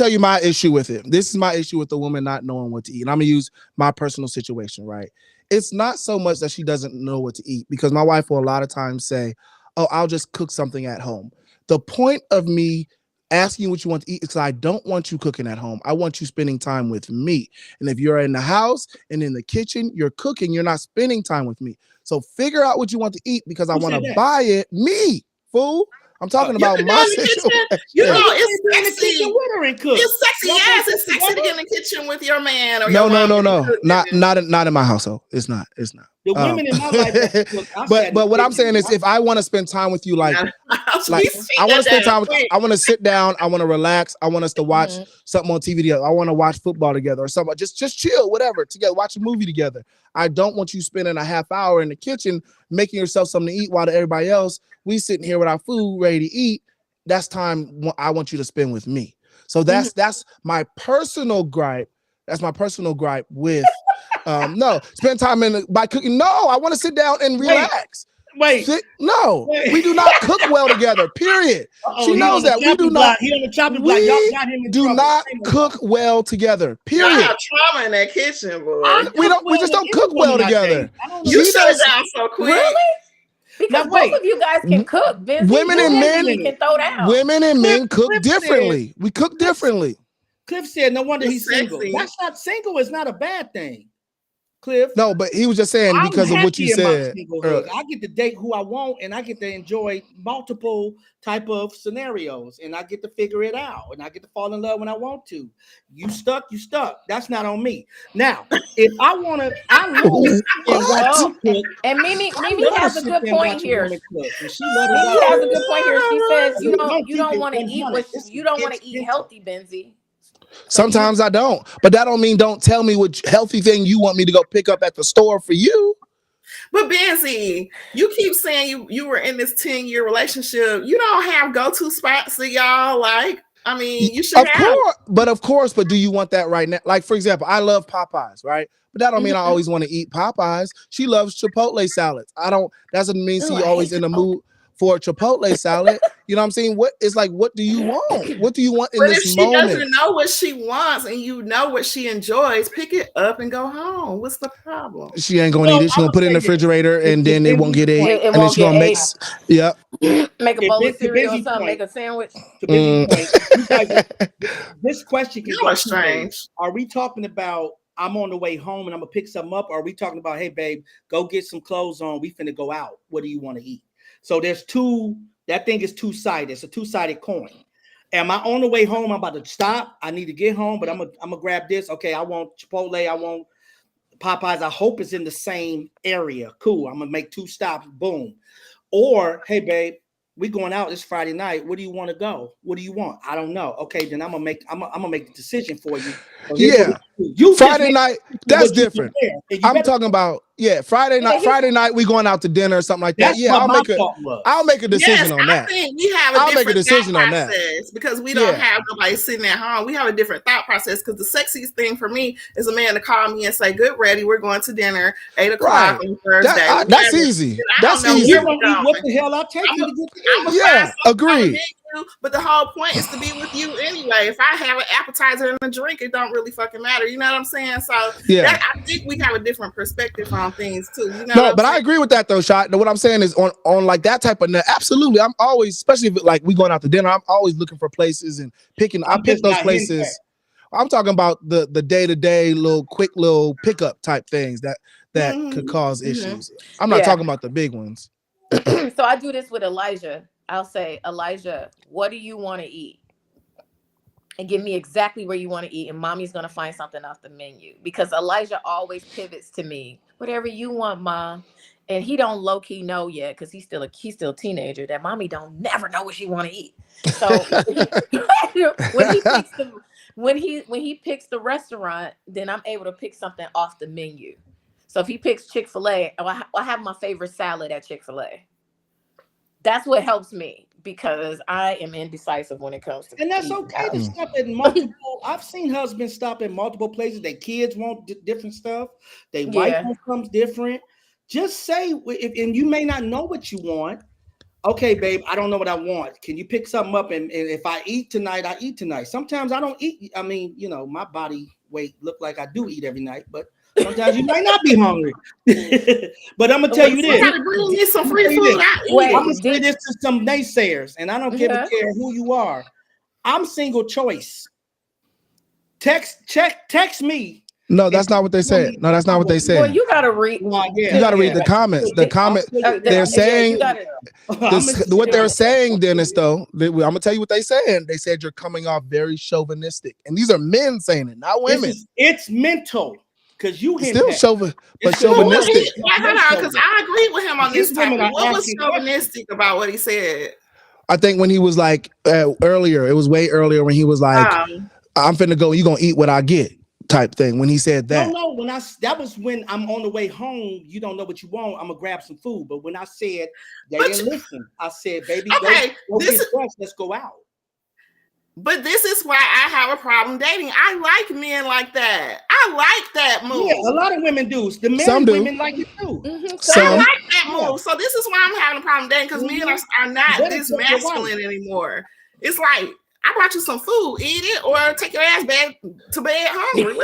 you my issue with it. This is my issue with the woman not knowing what to eat. And I'm gonna use my personal situation, right? It's not so much that she doesn't know what to eat, because my wife will a lot of times say, oh, I'll just cook something at home. The point of me asking you what you want to eat is because I don't want you cooking at home. I want you spending time with me. And if you're in the house and in the kitchen, you're cooking, you're not spending time with me. So figure out what you want to eat, because I want to buy it. Me, fool. I'm talking about my situation. You know, it's sexy. It's sexy. Yes, it's sexy to get in the kitchen with your man or no. Not in my household. It's not. The women in my life that cook, but what I'm saying is, if I want to spend time with you, like I want to spend time. I want to sit down. I want to relax. I want us to watch something on TV together. I want to watch football together or something. Just chill, whatever, together. Watch a movie together. I don't want you spending a half hour in the kitchen making yourself something to eat while everybody else we sitting here with our food ready to eat. That's time I want you to spend with me. So that's my personal gripe. That's my personal gripe with. No, spend time by cooking. No, I want to sit down and relax. Wait. We do not cook well together. Period. She knows that we do not. He on the chopping block. Y'all got him in do trouble. Not cook well together. Period. Y'all have trauma in that kitchen, boy. We just don't cook well together. You shut it down so quick. Really? Because both of you guys can cook. BENZI, women and men can throw down. Women and men cook differently. We cook differently. Cliff said, "No wonder he's single." That's not single. Is not a bad thing. Cliff. No, but he was just saying because of what you said. I get to date who I want, and I get to enjoy multiple type of scenarios, and I get to figure it out, and I get to fall in love when I want to. You stuck. That's not on me. Now, if I want to, and Mimi has a good point here. Mimi has a good point here. She says you don't want to eat healthy, BENZI. Sometimes I don't, but that don't mean don't tell me what healthy thing you want me to go pick up at the store for you. But BENZI, you keep saying you were in this 10-year relationship. You don't have go-to spots that y'all like. I mean, you should have. Of course, but do you want that right now? Like, for example, I love Popeyes, right? But that don't mean I always want to eat Popeyes. She loves Chipotle salads. That doesn't mean she always in the mood for a Chipotle salad. You know what I'm saying? What do you want? What do you want in this moment? But if she doesn't know what she wants and you know what she enjoys, pick it up and go home. What's the problem? She ain't gonna eat it. She's gonna put it in the refrigerator and then it won't get ate. And then she's gonna make make a bowl of cereal or something, make a sandwich. This question can go strange. Are we talking about I'm on the way home and I'm gonna pick something up? Or are we talking about, hey babe, go get some clothes on, we finna go out. What do you want to eat? So there's that thing is two-sided. It's a two-sided coin. Am I on the way home? I'm about to stop. I need to get home, but I'm gonna grab this. Okay, I want Chipotle. I want Popeyes. I hope it's in the same area. Cool. I'm gonna make 2 stops. Boom. Or, hey, babe, we going out this Friday night. Where do you want to go? What do you want? I don't know. Okay, then I'm gonna make the decision for you. So you Friday night. That's different. I'm talking about Friday night we going out to dinner or something like that. I'll make a decision on that. I think we have a different thought process because we don't have nobody sitting at home. We have a different thought process because the sexiest thing for me is a man to call me and say, "Good, ready, we're going to dinner 8:00 on Thursday." That's easy. That's easy. What the hell I'll take you to get agreed. But the whole point is to be with you anyway. If I have an appetizer and a drink, it don't really fucking matter. You know what I'm saying? So I think we have a different perspective on things too. You know but I agree with that though, Shot. What I'm saying is on like that type of absolutely. I'm always, especially if like we going out to dinner, I'm always looking for places and picking. I pick those places. I'm talking about the day-to-day quick little pickup type things that could cause issues. I'm not talking about the big ones. So I do this with Elijah. I'll say, Elijah, what do you want to eat? And give me exactly where you want to eat. And mommy's going to find something off the menu. Because Elijah always pivots to me. Whatever you want, mom. And he don't low-key know yet because he's still a teenager that mommy don't never know what she want to eat. So when he picks the restaurant, then I'm able to pick something off the menu. So if he picks Chick-fil-A, I have my favorite salad at Chick-fil-A. That's what helps me because I am indecisive when it comes to and that's okay to stop at multiple. I've seen husbands stop at multiple places. Their kids want different stuff. Their wife comes different. Just say and you may not know what you want. Okay, babe, I don't know what I want. Can you pick something up? And if I eat tonight, I eat tonight. Sometimes I don't eat. I mean, my body weight look like I do eat every night, but sometimes you might not be hungry. But I'm gonna tell you this. Bring me some free food. I'm gonna say this to some naysayers, and I don't care who you are. I'm single choice. Text me. No, that's not what they said. No, that's not what they said. Well, you gotta read. You gotta read the comments. The comment they're saying. What they're saying, Dennis. Though I'm gonna tell you what they said. They said you're coming off very chauvinistic, and these are men saying it, not women. It's mental. because you still chauvinistic. Hold on, because I agree with him on this topic. What was chauvinistic questions about what he said? I think when he was like earlier, it was way earlier when he was like, I'm finna go, you gonna eat what I get type thing. When he said that. No, that was when I'm on the way home, you don't know what you want, I'm gonna grab some food. But when I said they didn't listen, I said, baby, go get dressed, let's go out. But this is why I have a problem dating. I like men like that. I like that move. Yeah, a lot of women do. The married women like it too. I like that move. So this is why I'm having a problem dating, because men are not this masculine anymore. It's like, I brought you some food, eat it, or take your ass back to bed hungry.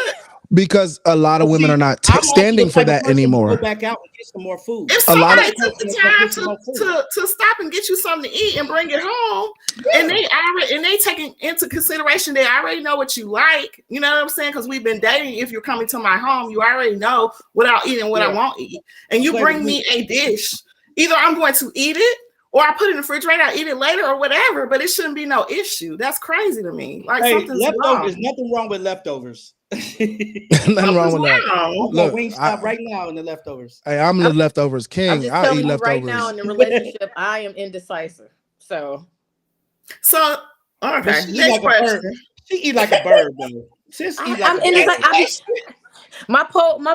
Because a lot of women are not standing for that anymore. Go back out and get some more food. If somebody took the time to stop and get you something to eat and bring it home, and they taking into consideration they already know what you like, you know what I'm saying? Because we've been dating. If you're coming to my home, you already know what I'll eat and what I won't eat, and you bring me a dish. Either I'm going to eat it, or I put it in the refrigerator, I'll eat it later or whatever, but it shouldn't be no issue. That's crazy to me. Like, something's wrong. There's nothing wrong with leftovers. Nothing wrong with that. Look, Wingstop right now in the leftovers. Hey, I'm the leftovers king. I'm just telling you right now in the relationship, I am indecisive. So okay. She eat like a bird, though. Sis eat like my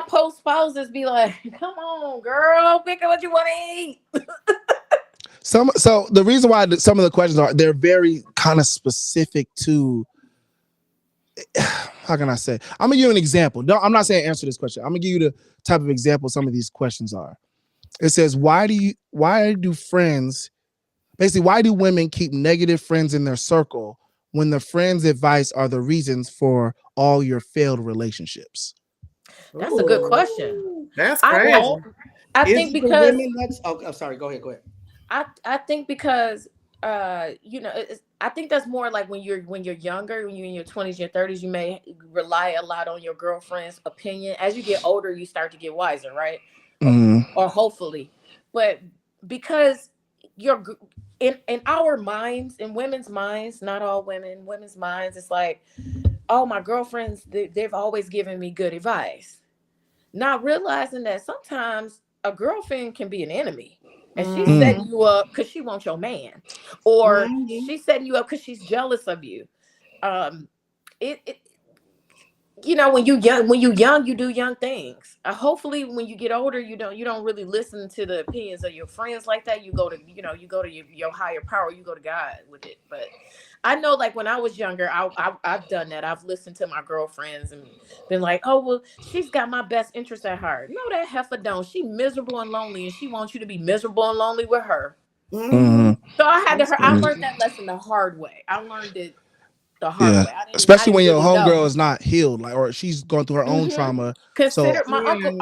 post spouses be like, come on, girl, pick up what you want to eat. So the reason why some of the questions they're very kind of specific to, how can I say? I'm gonna give you an example. No, I'm not saying answer this question. I'm gonna give you the type of example some of these questions are. It says, why do women keep negative friends in their circle when the friends' advice are the reasons for all your failed relationships? That's a good question. That's crazy. I think because sorry, go ahead. I think because I think that's more like when you're younger, when you're in your 20s, your 30s, you may rely a lot on your girlfriend's opinion. As you get older, you start to get wiser, right? Or hopefully. But because you're in our minds, in women's minds, not all women's minds, it's like, oh, my girlfriends, they've always given me good advice. Not realizing that sometimes a girlfriend can be an enemy. And she's setting you up because she wants your man, or she's setting you up because she's jealous of you. When you young, you do young things. Hopefully, when you get older, you don't really listen to the opinions of your friends like that. You go to your higher power. You go to God with it. But I know, like when I was younger, I've done that. I've listened to my girlfriends and been like, oh well, she's got my best interest at heart. No, that heifer don't. She miserable and lonely, and she wants you to be miserable and lonely with her. So I learned that lesson the hard way. I learned it the hard way. Especially when your homegirl is not healed, like, or she's going through her own trauma. Consider my uncle.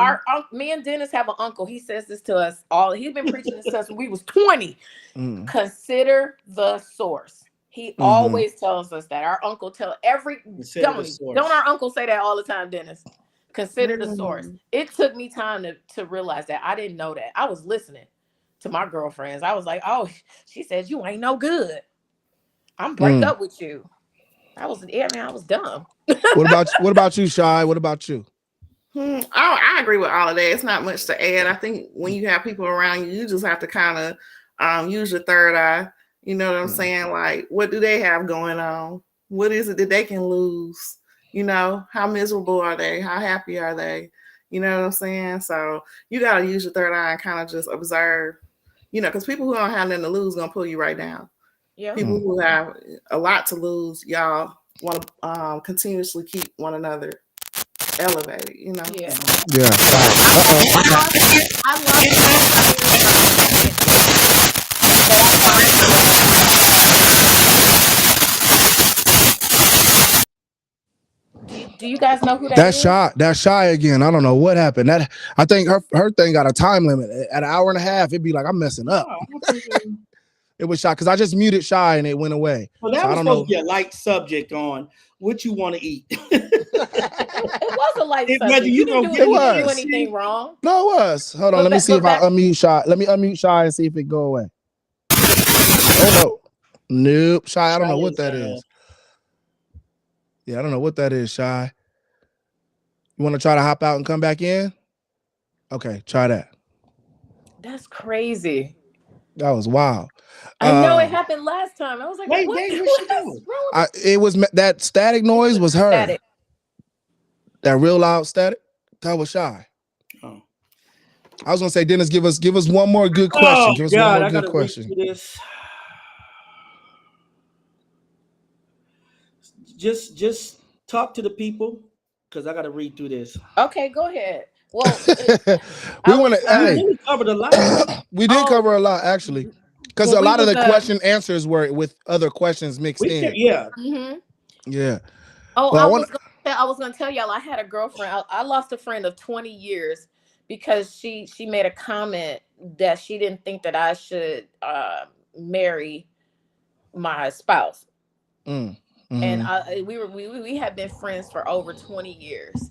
Me and Dennis have an uncle. He says this to us all. He's been preaching this to us when we was 20. Consider the source. He always tells us that. Our uncle don't our uncle say that all the time, Dennis? Consider the source. It took me time to realize that. I didn't know that. I was listening to my girlfriends. I was like, oh, she says you ain't no good. I'm break up with you. I was dumb. What about you, Shy? What about you? I agree with all of that. It's not much to add. I think when you have people around you, you just have to kind of use your third eye. You know what I'm saying? Like, what do they have going on? What is it that they can lose? You know, how miserable are they? How happy are they? You know what I'm saying? So you got to use your third eye and kind of just observe, because people who don't have nothing to lose going to pull you right down. Yeah. People who have a lot to lose, y'all want to continuously keep one another elevated, Yeah. I love Do you guys know who that is? That's Shy again. I don't know what happened. That I think her thing got a time limit. At an hour and a half, it'd be like, I'm messing up. It was Shy because I just muted Shy and it went away. Well, that was supposed to be a light subject on what you want to eat. It was a light subject. You didn't do anything wrong. No, it was. Hold on. Let me see if I unmute Shy. Let me unmute Shy and see if it go away. Oh, no. Nope. Shy, I don't know what that is. Yeah, I don't know what that is, Shy. You want to try to hop out and come back in? Okay, try that. That's crazy. That was wild. I know it happened last time. I was like, Wait, what? Dave, where's she What's going? wrong? It was that static noise was her. Static. That real loud static. That was Shy. Oh. I was gonna say, Dennis, give us one more good question. Give us one more good question. This. Just talk to the people because I gotta read through this. Okay, go ahead. Well, we want to. We Hey, really covered a lot. we did cover a lot actually, because a lot of the question answers were with other questions mixed in. Yeah. Yeah. Oh, I was gonna tell y'all I had a girlfriend. I lost a friend of 20 years because she made a comment that she didn't think that I should marry my spouse. Mm-hmm. And we had been friends for over 20 years.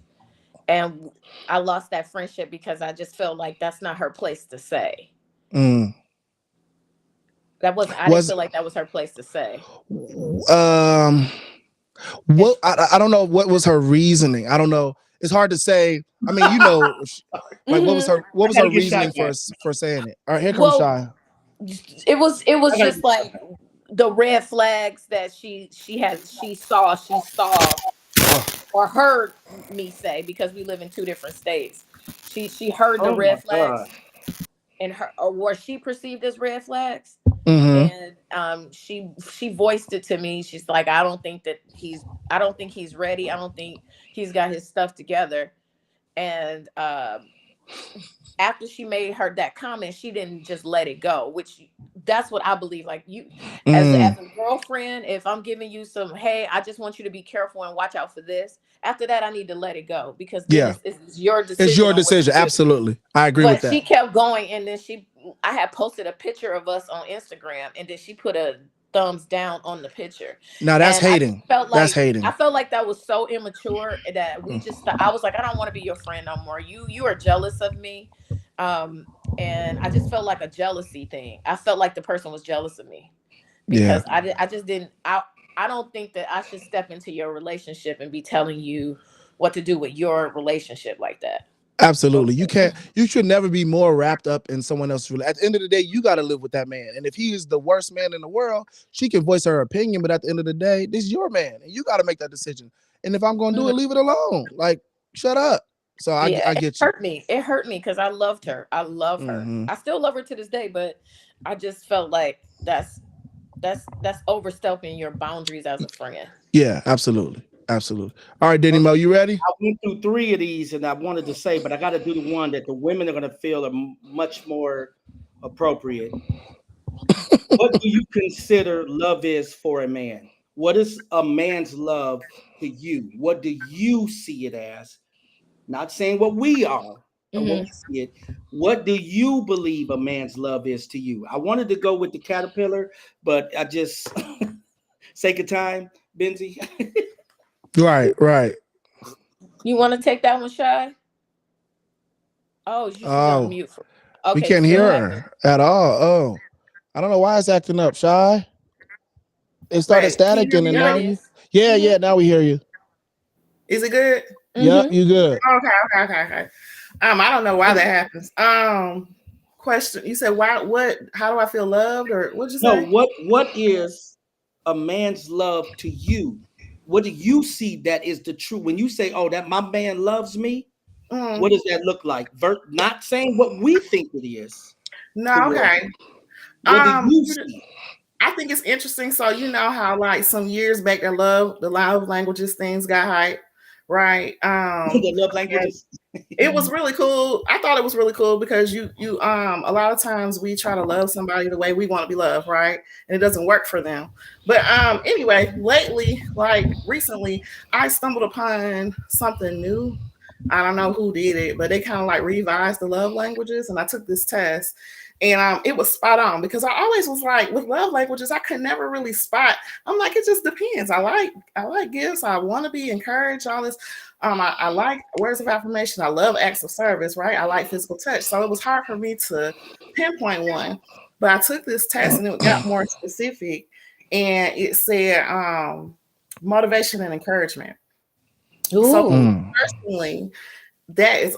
And I lost that friendship because I just felt like that's not her place to say. I didn't feel like that was her place to say. Well, I don't know what was her reasoning. I don't know. It's hard to say. I mean, you know, like what was her reasoning for saying it? All right, here comes Shy. It was just like the red flags that she saw or heard me say, because we live in two different states. She heard the red flags and or she perceived as red flags. And she voiced it to me. She's like, I don't think he's ready. I don't think he's got his stuff together. And after she made that comment, she didn't just let it go, which that's what I believe. Like, you as a girlfriend, if I'm giving you some, hey, I just want you to be careful and watch out for this. After that, I need to let it go, because it's your decision. It's your decision. Absolutely. I agree with that. But she kept going, and then I had posted a picture of us on Instagram, and then she put a thumbs down on the picture. Now that's hating. That's hating. I felt like that was so immature that I was like, I don't want to be your friend no more. You are jealous of me. And I just felt like a jealousy thing. I felt like the person was jealous of me because I just didn't. I don't think that I should step into your relationship and be telling you what to do with your relationship like that. Absolutely. You should never be more wrapped up in someone else's relationship. At the end of the day, you got to live with that man. And if he is the worst man in the world, she can voice her opinion. But at the end of the day, this is your man, and you got to make that decision. And if I'm going to do it, leave it alone. Like, shut up. So I get you. It hurt me because I loved her. I love her. I still love her to this day, but I just felt like that's overstepping your boundaries as a friend. Yeah, absolutely. Absolutely. All right, Denny Mo, you ready? I went through 3 of these and I wanted to say, but I got to do the one that the women are going to feel are much more appropriate. What do you consider love is for a man? What is a man's love to you? What do you see it as? Not saying what we are, but what we see it. What do you believe a man's love is to you? I wanted to go with the caterpillar, but I just sake of time, Benzi. Right. You want to take that one, Shy? Oh, she's on mute. Okay, we can't hear her at all. Oh, I don't know why it's acting up, Shy. It started staticking and now now we hear you. Is it good? Yep, you good. Okay. I don't know why that happens. Question. You said why? What? How do I feel loved, or what'd you say? No. What is a man's love to you? What do you see that is the truth? When you say, "Oh, that my man loves me," what does that look like? Not saying what we think it is. No, okay. What do you see? I think it's interesting. So you know how like some years back, the love languages things got hyped, right? The love languages. It was really cool. I thought it was really cool because you a lot of times we try to love somebody the way we want to be loved, right? And it doesn't work for them. But anyway, lately, like recently, I stumbled upon something new. I don't know who did it, but they kind of like revised the love languages, and I took this test. And it was spot on because I always was like, with love languages, I could never really spot. I'm like, it just depends. I like gifts. I want to be encouraged. All this. I like words of affirmation. I love acts of service. Right. I like physical touch. So it was hard for me to pinpoint one. But I took this test and it got more specific. And it said motivation and encouragement. So Ooh. personally, that's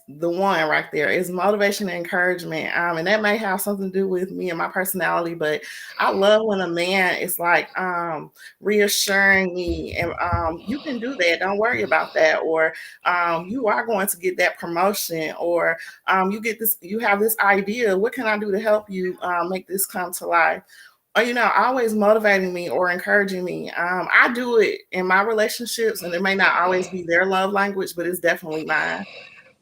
the one right there, is motivation and encouragement, and that may have something to do with me and my personality, but I love when a man is like reassuring me, and you can do that, don't worry about that, or you are going to get that promotion, or you have this idea, what can I do to help you make this come to life, or always motivating me or encouraging me. I do it in my relationships, and it may not always be their love language, but it's definitely mine.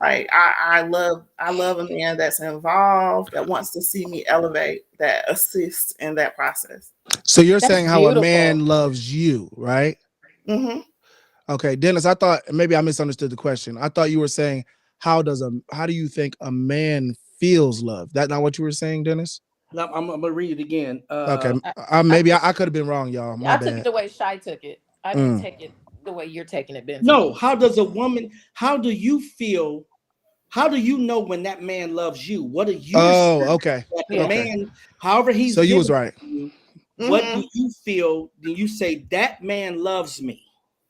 Like I love a man that's involved, that wants to see me elevate, that assists in that process. So you're That's saying how a man beautiful. loves you, right? Hmm. Okay, Dennis, I thought maybe I misunderstood the question. I thought you were saying how do you think a man feels love? That not what you were saying, Dennis? I'm gonna read it again. Okay, I, I maybe took I could have been wrong, y'all. My I took it bad. the way Shy took it. I didn't Mm. take it the way you're taking it, Benzie. No, how does a woman? How do you feel? How do you know when that man loves you? What are you Oh, seeing okay, that the Yeah. okay. man, however he's So you was giving right. it to you? What do Hmm. you feel? Do you say that man loves me?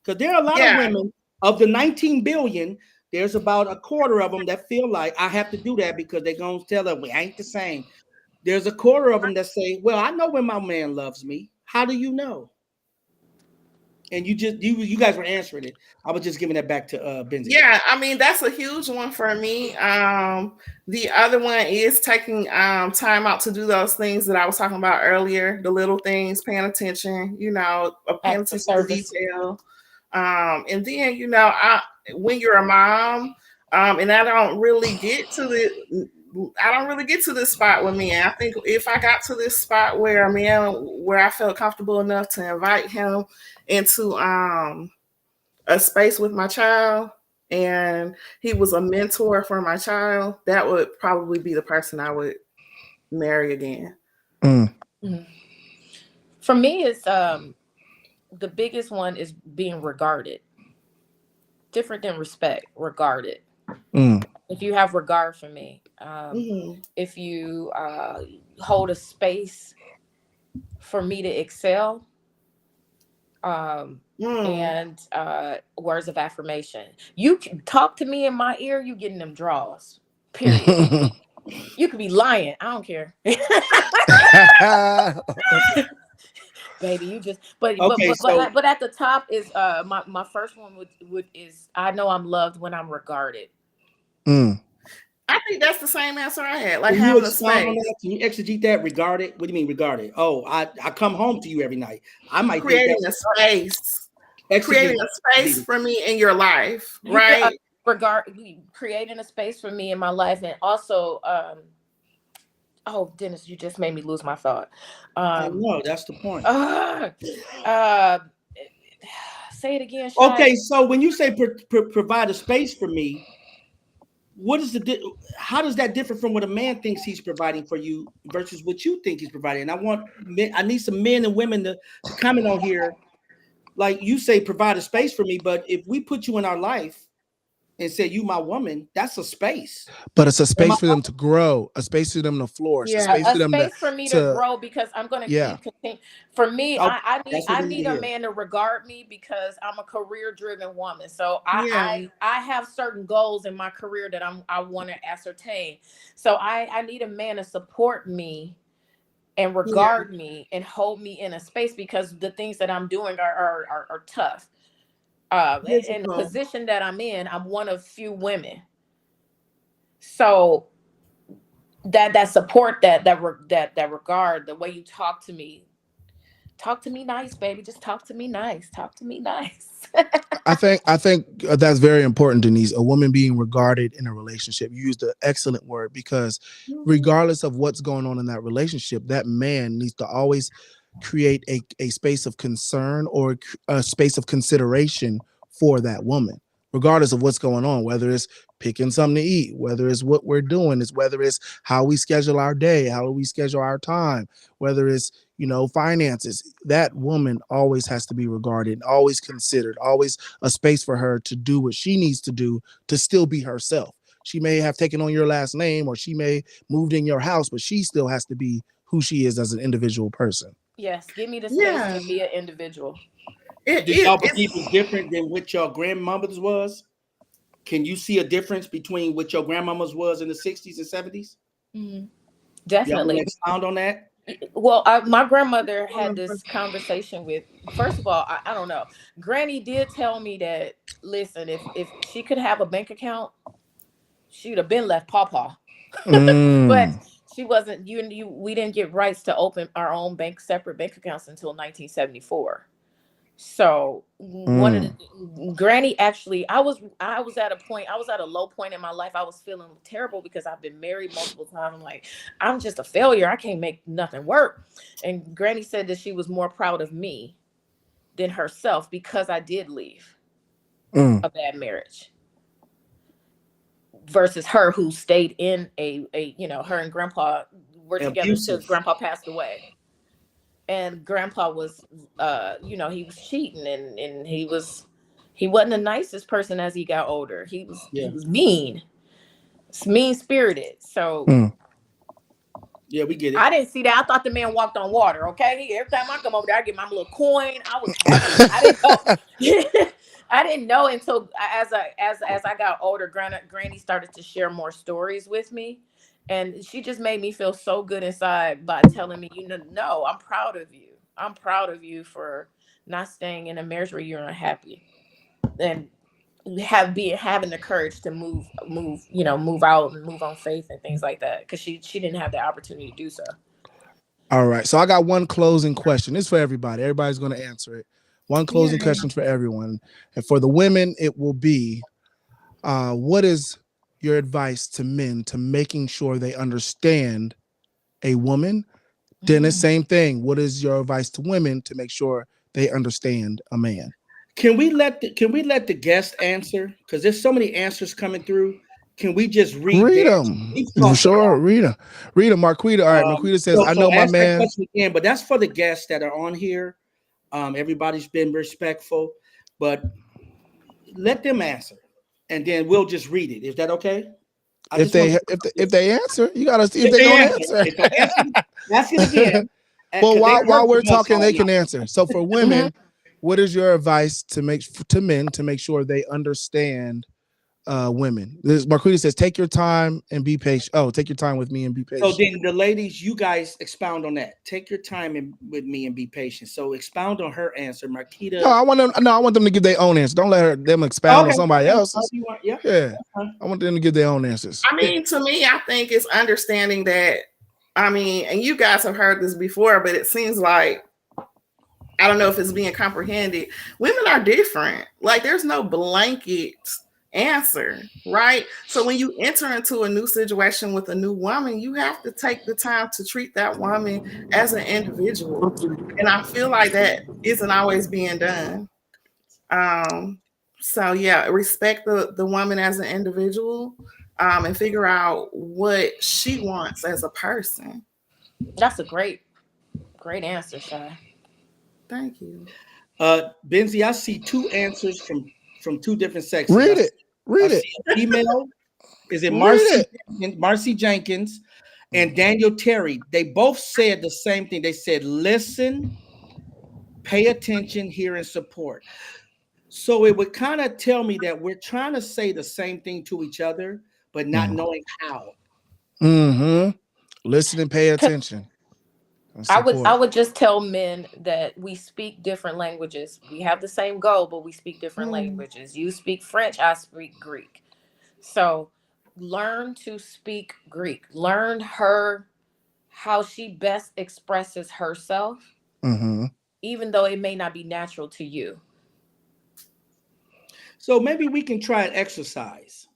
Because there are a lot of Yeah, women of the 19 billion. There's about a quarter of them that feel like I have to do that because they're gonna tell her we ain't the same. There's a quarter of them that say, "Well, I know when my man loves me." How do you know? And you guys were answering it. I was just giving that back to Benzie. yeah. I mean, that's a huge one for me. The other one is taking time out to do those things that I was talking about earlier, the little things, paying attention, paying Acts of attention to service. detail. And then, when you're a mom, and I don't really get to this spot with men. I think if I got to this spot where I felt comfortable enough to invite him into a space with my child, and he was a mentor for my child, that would probably be the person I would marry again. Mm. Mhm. For me, it's the biggest one is being regarded. Different than respect, regarded. Mm. If you have regard for me, Hmm. if you hold a space for me to excel, um, Mm. and words of affirmation. You can talk to me in my ear, you getting them draws. Period. You could be lying. I don't care. Baby, you just Okay, so but at the top is my first one would is I know I'm loved when I'm regarded. Mm. I think that's the same answer I had, like can you having a expound on space, that? Can you exegete that? Regarded? What do you mean regarded? Oh, I come home to you every night. I might think creating that's a space, creating exegete. a space for me in your life, You could right? regard creating a space for me in my life, and also oh Dennis, you just made me lose my thought. I Um know that's the point. uh, uh say it again, Shy. Okay, so when you say provide a space for me, what is how does that differ from what a man thinks he's providing for you versus what you think he's providing? And I need some men and women to comment on here. Like you say, provide a space for me, but if we put you in our life and say you my woman, that's a space. But it's a Am I space for them to grow, a space for them to flourish, a Yeah. space A for them space for me to to grow because I'm gonna yeah. keep continue. For me, okay, that's what I we need need to a hear. man to regard me because I'm a career driven woman. So Yeah. I have certain goals in my career that I want to ascertain. So I need a man to support me and Yeah. regard me and hold me in a space because the things that I'm doing are tough. And the Physical. position that I'm in, I'm one of few women. So that support, that regard, the way you talk to me nice, baby, just talk to me nice, talk to me nice. I think that's very important, Denise. A woman being regarded in a relationship. You used an excellent word because Mhm. regardless of what's going on in that relationship, that man needs to always create a space of concern or a space of consideration for that woman, regardless of what's going on, whether it's picking something to eat, whether it's what we're doing, is whether it's how we schedule our day, how we schedule our time, whether it's finances. That woman always has to be regarded, always considered, always a space for her to do what she needs to do to still be herself. She may have taken on your last name or she may moved in your house, but she still has to be who she is as an individual person. Yes, give me the space Yeah. to be an individual. Did y'all believe it's different than what your grandmother's was? Can you see a difference between what your grandmama's was in the 60s and 70s? Mm-hmm. Y'all want Definitely. to expound on that? Well, my grandmother had this conversation with, first of all, I don't know. Granny did tell me that, listen, if she could have a bank account, she'd have been left pawpaw. But she wasn't, we didn't get rights to open our own separate bank accounts until 1974. So one of the Granny actually, I was at a point, I was at a low point in my life. I was feeling terrible because I've been married multiple times. I'm like, I'm just a failure. I can't make nothing work. And Granny said that she was more proud of me than herself because I did leave a bad marriage versus her who stayed in a her and grandpa were together until grandpa passed away. And grandpa was he was cheating, and he wasn't the nicest person as he got older. He was mean spirited. So yeah, we get it. I didn't see that. I thought the man walked on water. Okay, every time I come over there, I get my little coin. I was happy. I didn't know. I didn't know until as I got older. Granny started to share more stories with me, and she just made me feel so good inside by telling me, no, I'm proud of you. I'm proud of you for not staying in a marriage where you're unhappy, and having the courage to move out and move on faith and things like that, because she didn't have the opportunity to do so. All right, so I got one closing question. It's for everybody. Everybody's going to answer it. One closing question for everyone, and for the women, it will be, what is your advice to men to making sure they understand a woman? Dennis, same thing. What is your advice to women to make sure they understand a man? Can we let the guest answer? Because there's so many answers coming through. Can we just read them? Sure, read them. Marquita. All right, Marquita says, I know my man. That question again, but that's for the guests that are on here. Everybody's been respectful, but let them answer, and then we'll just read it. Is that okay? If they answer, you gotta see if they're gonna answer. Ask it again. Well, while we're talking, they can answer. So for women, what is your advice to men to make sure they understand women? Marquita says, take your time and be patient. Oh, take your time with me and be patient. So then the ladies, you guys expound on that. Take your time with me and be patient. So expound on her answer, Marquita. No, I want them to give their own answer. Don't let them expound on somebody else's. Yeah. I want them to give their own answers. I mean, to me, I think it's understanding that, and you guys have heard this before, but it seems like, I don't know if it's being comprehended. Women are different. Like, there's no blanket answer, right? So when you enter into a new situation with a new woman, you have to take the time to treat that woman as an individual. And I feel like that isn't always being done. So yeah, respect the woman as an individual, and figure out what she wants as a person. That's a great answer, Shy. Thank you. Benzi, I see two answers from two different sections. Read it. Email. Is it Marcy Jenkins and Daniel Terry? They both said the same thing. They said, listen, pay attention, hear, and support. So it would kind of tell me that we're trying to say the same thing to each other, but not knowing how. Listen and pay attention. I would just tell men that we speak different languages. We have the same goal, but we speak different languages. You speak French, I speak Greek. So learn to speak Greek. Learn how she best expresses herself, even though it may not be natural to you. So maybe we can try an exercise.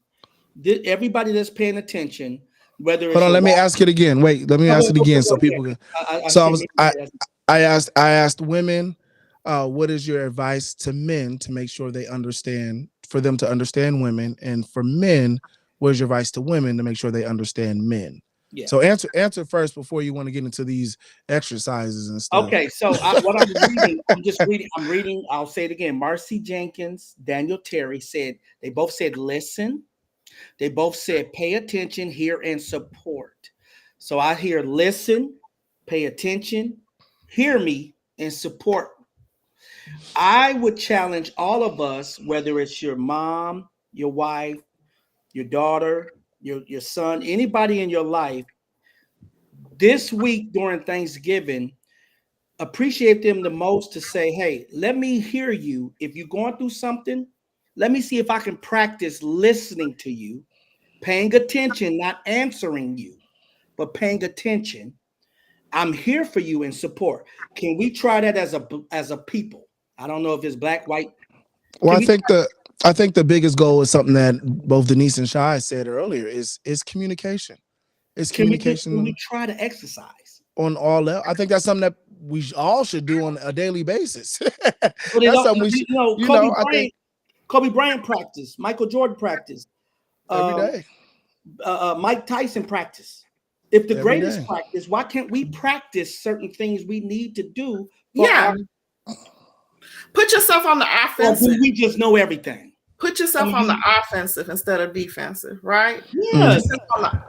Everybody that's paying attention, whether it's hold on, let me ask it again. Wait, let me ask it again so people can. I asked women, what is your advice to men to make sure for them to understand women, and for men, what is your advice to women to make sure they understand men? Yeah. So answer first before you want to get into these exercises and stuff. Okay, so what I'm reading, I'm reading. I'll say it again. Marcy Jenkins, Daniel Terry they both said listen. They both said pay attention, hear, and support. So I hear listen, pay attention, hear me, and support. I would challenge all of us, whether it's your mom, your wife, your daughter, your son, anybody in your life, this week during Thanksgiving, appreciate them the most to say, hey, let me hear you. If you're going through something, let me see if I can practice listening to you, paying attention, not answering you, but paying attention. I'm here for you in support. Can we try that as a people? I don't know if it's black, white. Well, Can we I think the biggest goal is something that both Denise and Shai said earlier is communication. It's can we communication try to exercise? on all levels. I think that's something that we all should do on a daily basis. But That's something we should, I think Kobe Bryant practice, Michael Jordan practice, every um, day, Mike Tyson practice. If the every greatest day. practice, why can't we practice certain things we need to do for Yeah. our? Put yourself on the Or do offensive. we just know everything? Put yourself on the offensive instead of defensive, right? Yes. Put yourself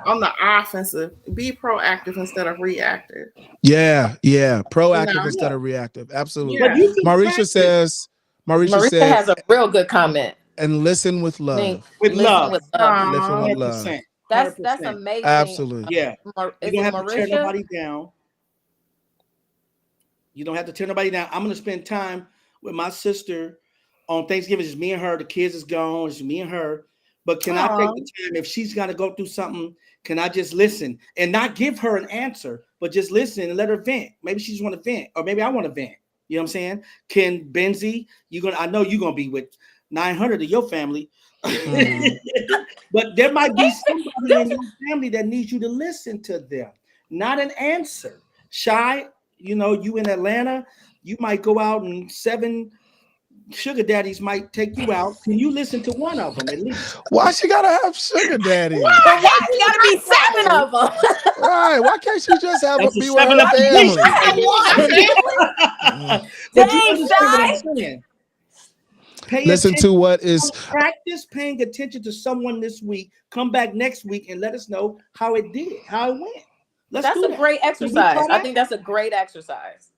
on the offensive. Be proactive instead of reactive. Yeah, yeah. Proactive You know? instead of reactive. Absolutely. But Yeah. you can Marisha Marisha said, has a real good comment. and listen with Link, love. with listen love, with love. Listen with Aw. love. 100%, That's 100%. amazing. Absolutely. Yeah, you Is don't it have to tear Marisha? nobody down. You don't have to tear nobody down. I'm gonna spend time with my sister on Thanksgiving. It's just me and her. The kids is gone. It's me and her. But can I take Aw. the time if she's got to go through something? Can I just listen and not give her an answer, but just listen and let her vent? Maybe she just want to vent, or maybe I want to vent. You know what I'm saying? Can Benzi? I know you're gonna be with 900 of your family, but there might be somebody in your family that needs you to listen to them, not an answer. Shy, you in Atlanta, you might go out and 7 sugar daddies might take you out. Can you listen to one of them at least? Why she gotta have sugar daddies? But why you gotta be 7 of them? Right. Why can't she just That's a be with 7 her of completion. family? I be with my family. But you Dang, understand what I'm Shy. saying? Pay Listen attention. to what is Practice paying attention to someone this week. Come back next week and let us know how it went. Let's That's do a that. great Can we try exercise. I that? think that's a great exercise.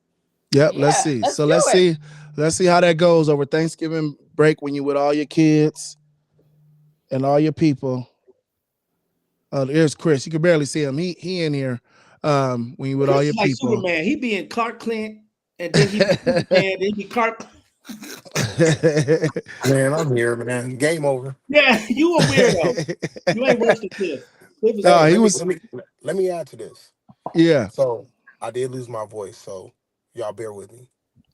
Yep, let's Yeah, see. let's So do it. let's see how that goes over Thanksgiving break when you with all your kids and all your people. There's Chris. You can barely see him. He in here. When you with all Chris your is like people. Superman. He be in Clark Clint, and then he be Superman, then he be Clark. Man, I'm here, man. Game over. Yeah, you a weirdo. You ain't worse than Cliff. Cliff is No, Hey, he like, was let me add to this. yeah. So I did lose my voice, so y'all bear with me.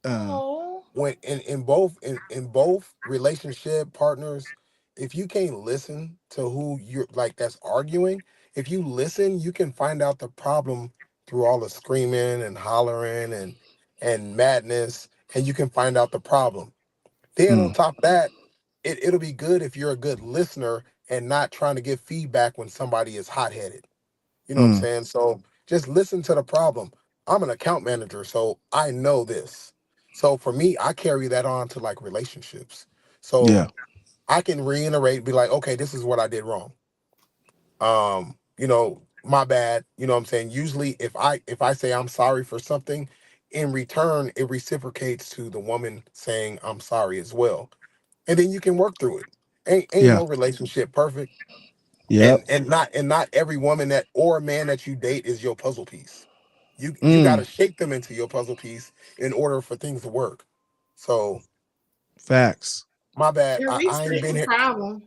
Uh, Oh, When in both relationship partners, if you can't listen to who you're like that's arguing, if you listen, you can find out the problem through all the screaming and hollering and madness, and you can find out the problem. Then on mm, top of that, it'll be good if you're a good listener and not trying to give feedback when somebody is hot headed. You know what I'm mm, saying? So just listen to the problem. I'm an account manager, so I know this. So for me, I carry that on to like relationships. yeah. So I can reiterate, be like, okay, this is what I did wrong. My bad. You know what I'm saying? Usually if I say I'm sorry for something, in return, it reciprocates to the woman saying I'm sorry as well. And then you can work through it. Ain't Yeah. no relationship perfect. Yep. And not every woman that or man that you date is your puzzle piece. You got to Mm, shape them into your puzzle piece in order for things to work. So facts. my bad. Yeah, I ain't research been the here. problem.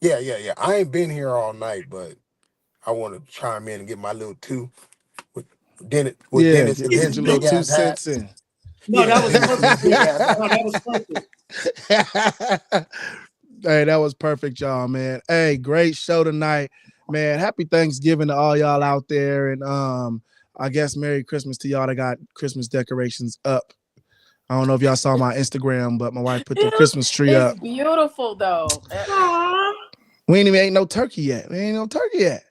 Yeah. I ain't been here all night, but I want to chime in and get my little two with Yeah, Dennis and get he's his your little big two ass hat. cents in. no, Yeah, that was Dennis and perfect. his big ass No, hat. that was perfect. Hey, that was perfect, y'all, man. Hey, great show tonight, man. Happy Thanksgiving to all y'all out there, and I guess Merry Christmas to y'all that got Christmas decorations up. I don't know if y'all saw my Instagram, but my wife put the Christmas tree it's up. beautiful though. Aw. We ain't no turkey yet. We ain't no turkey yet.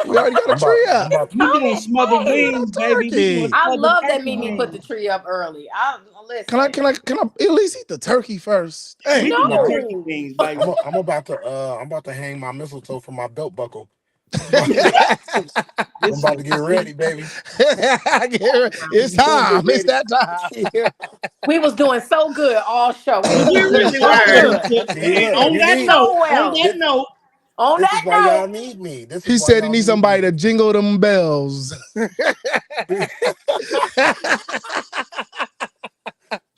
We already got a I'm about. tree I'm up. about. We doing smothered We ain't wings, no baby. We doing turkey. I smothered love that turkey Mimi put the wings. tree up early. I Can I listen. can I can I at least eat the turkey first? We Dang. doing Nah, turkey No. wings, baby. I'm about to hang my mistletoe from my belt buckle. I'm about to get ready, baby. It's time. It's that time. Yeah. We was doing so good all show. We was We doing really so were. good. See, look, On you that need note, well. On this is that why note, y'all need me. This He is why said he y'all needs need somebody me. to jingle them bells.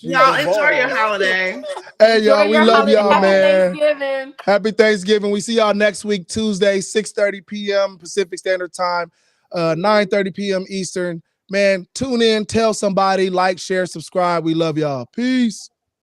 Y'all Jingle enjoy your balls. holiday. Hey, enjoy y'all, we your love holiday. y'all, Happy man. Thanksgiving. Happy Thanksgiving. We see y'all next week, Tuesday, 6:30 p.m. Pacific Standard Time, 9:30 p.m. Eastern. Man, tune in, tell somebody, like, share, subscribe. We love y'all. Peace.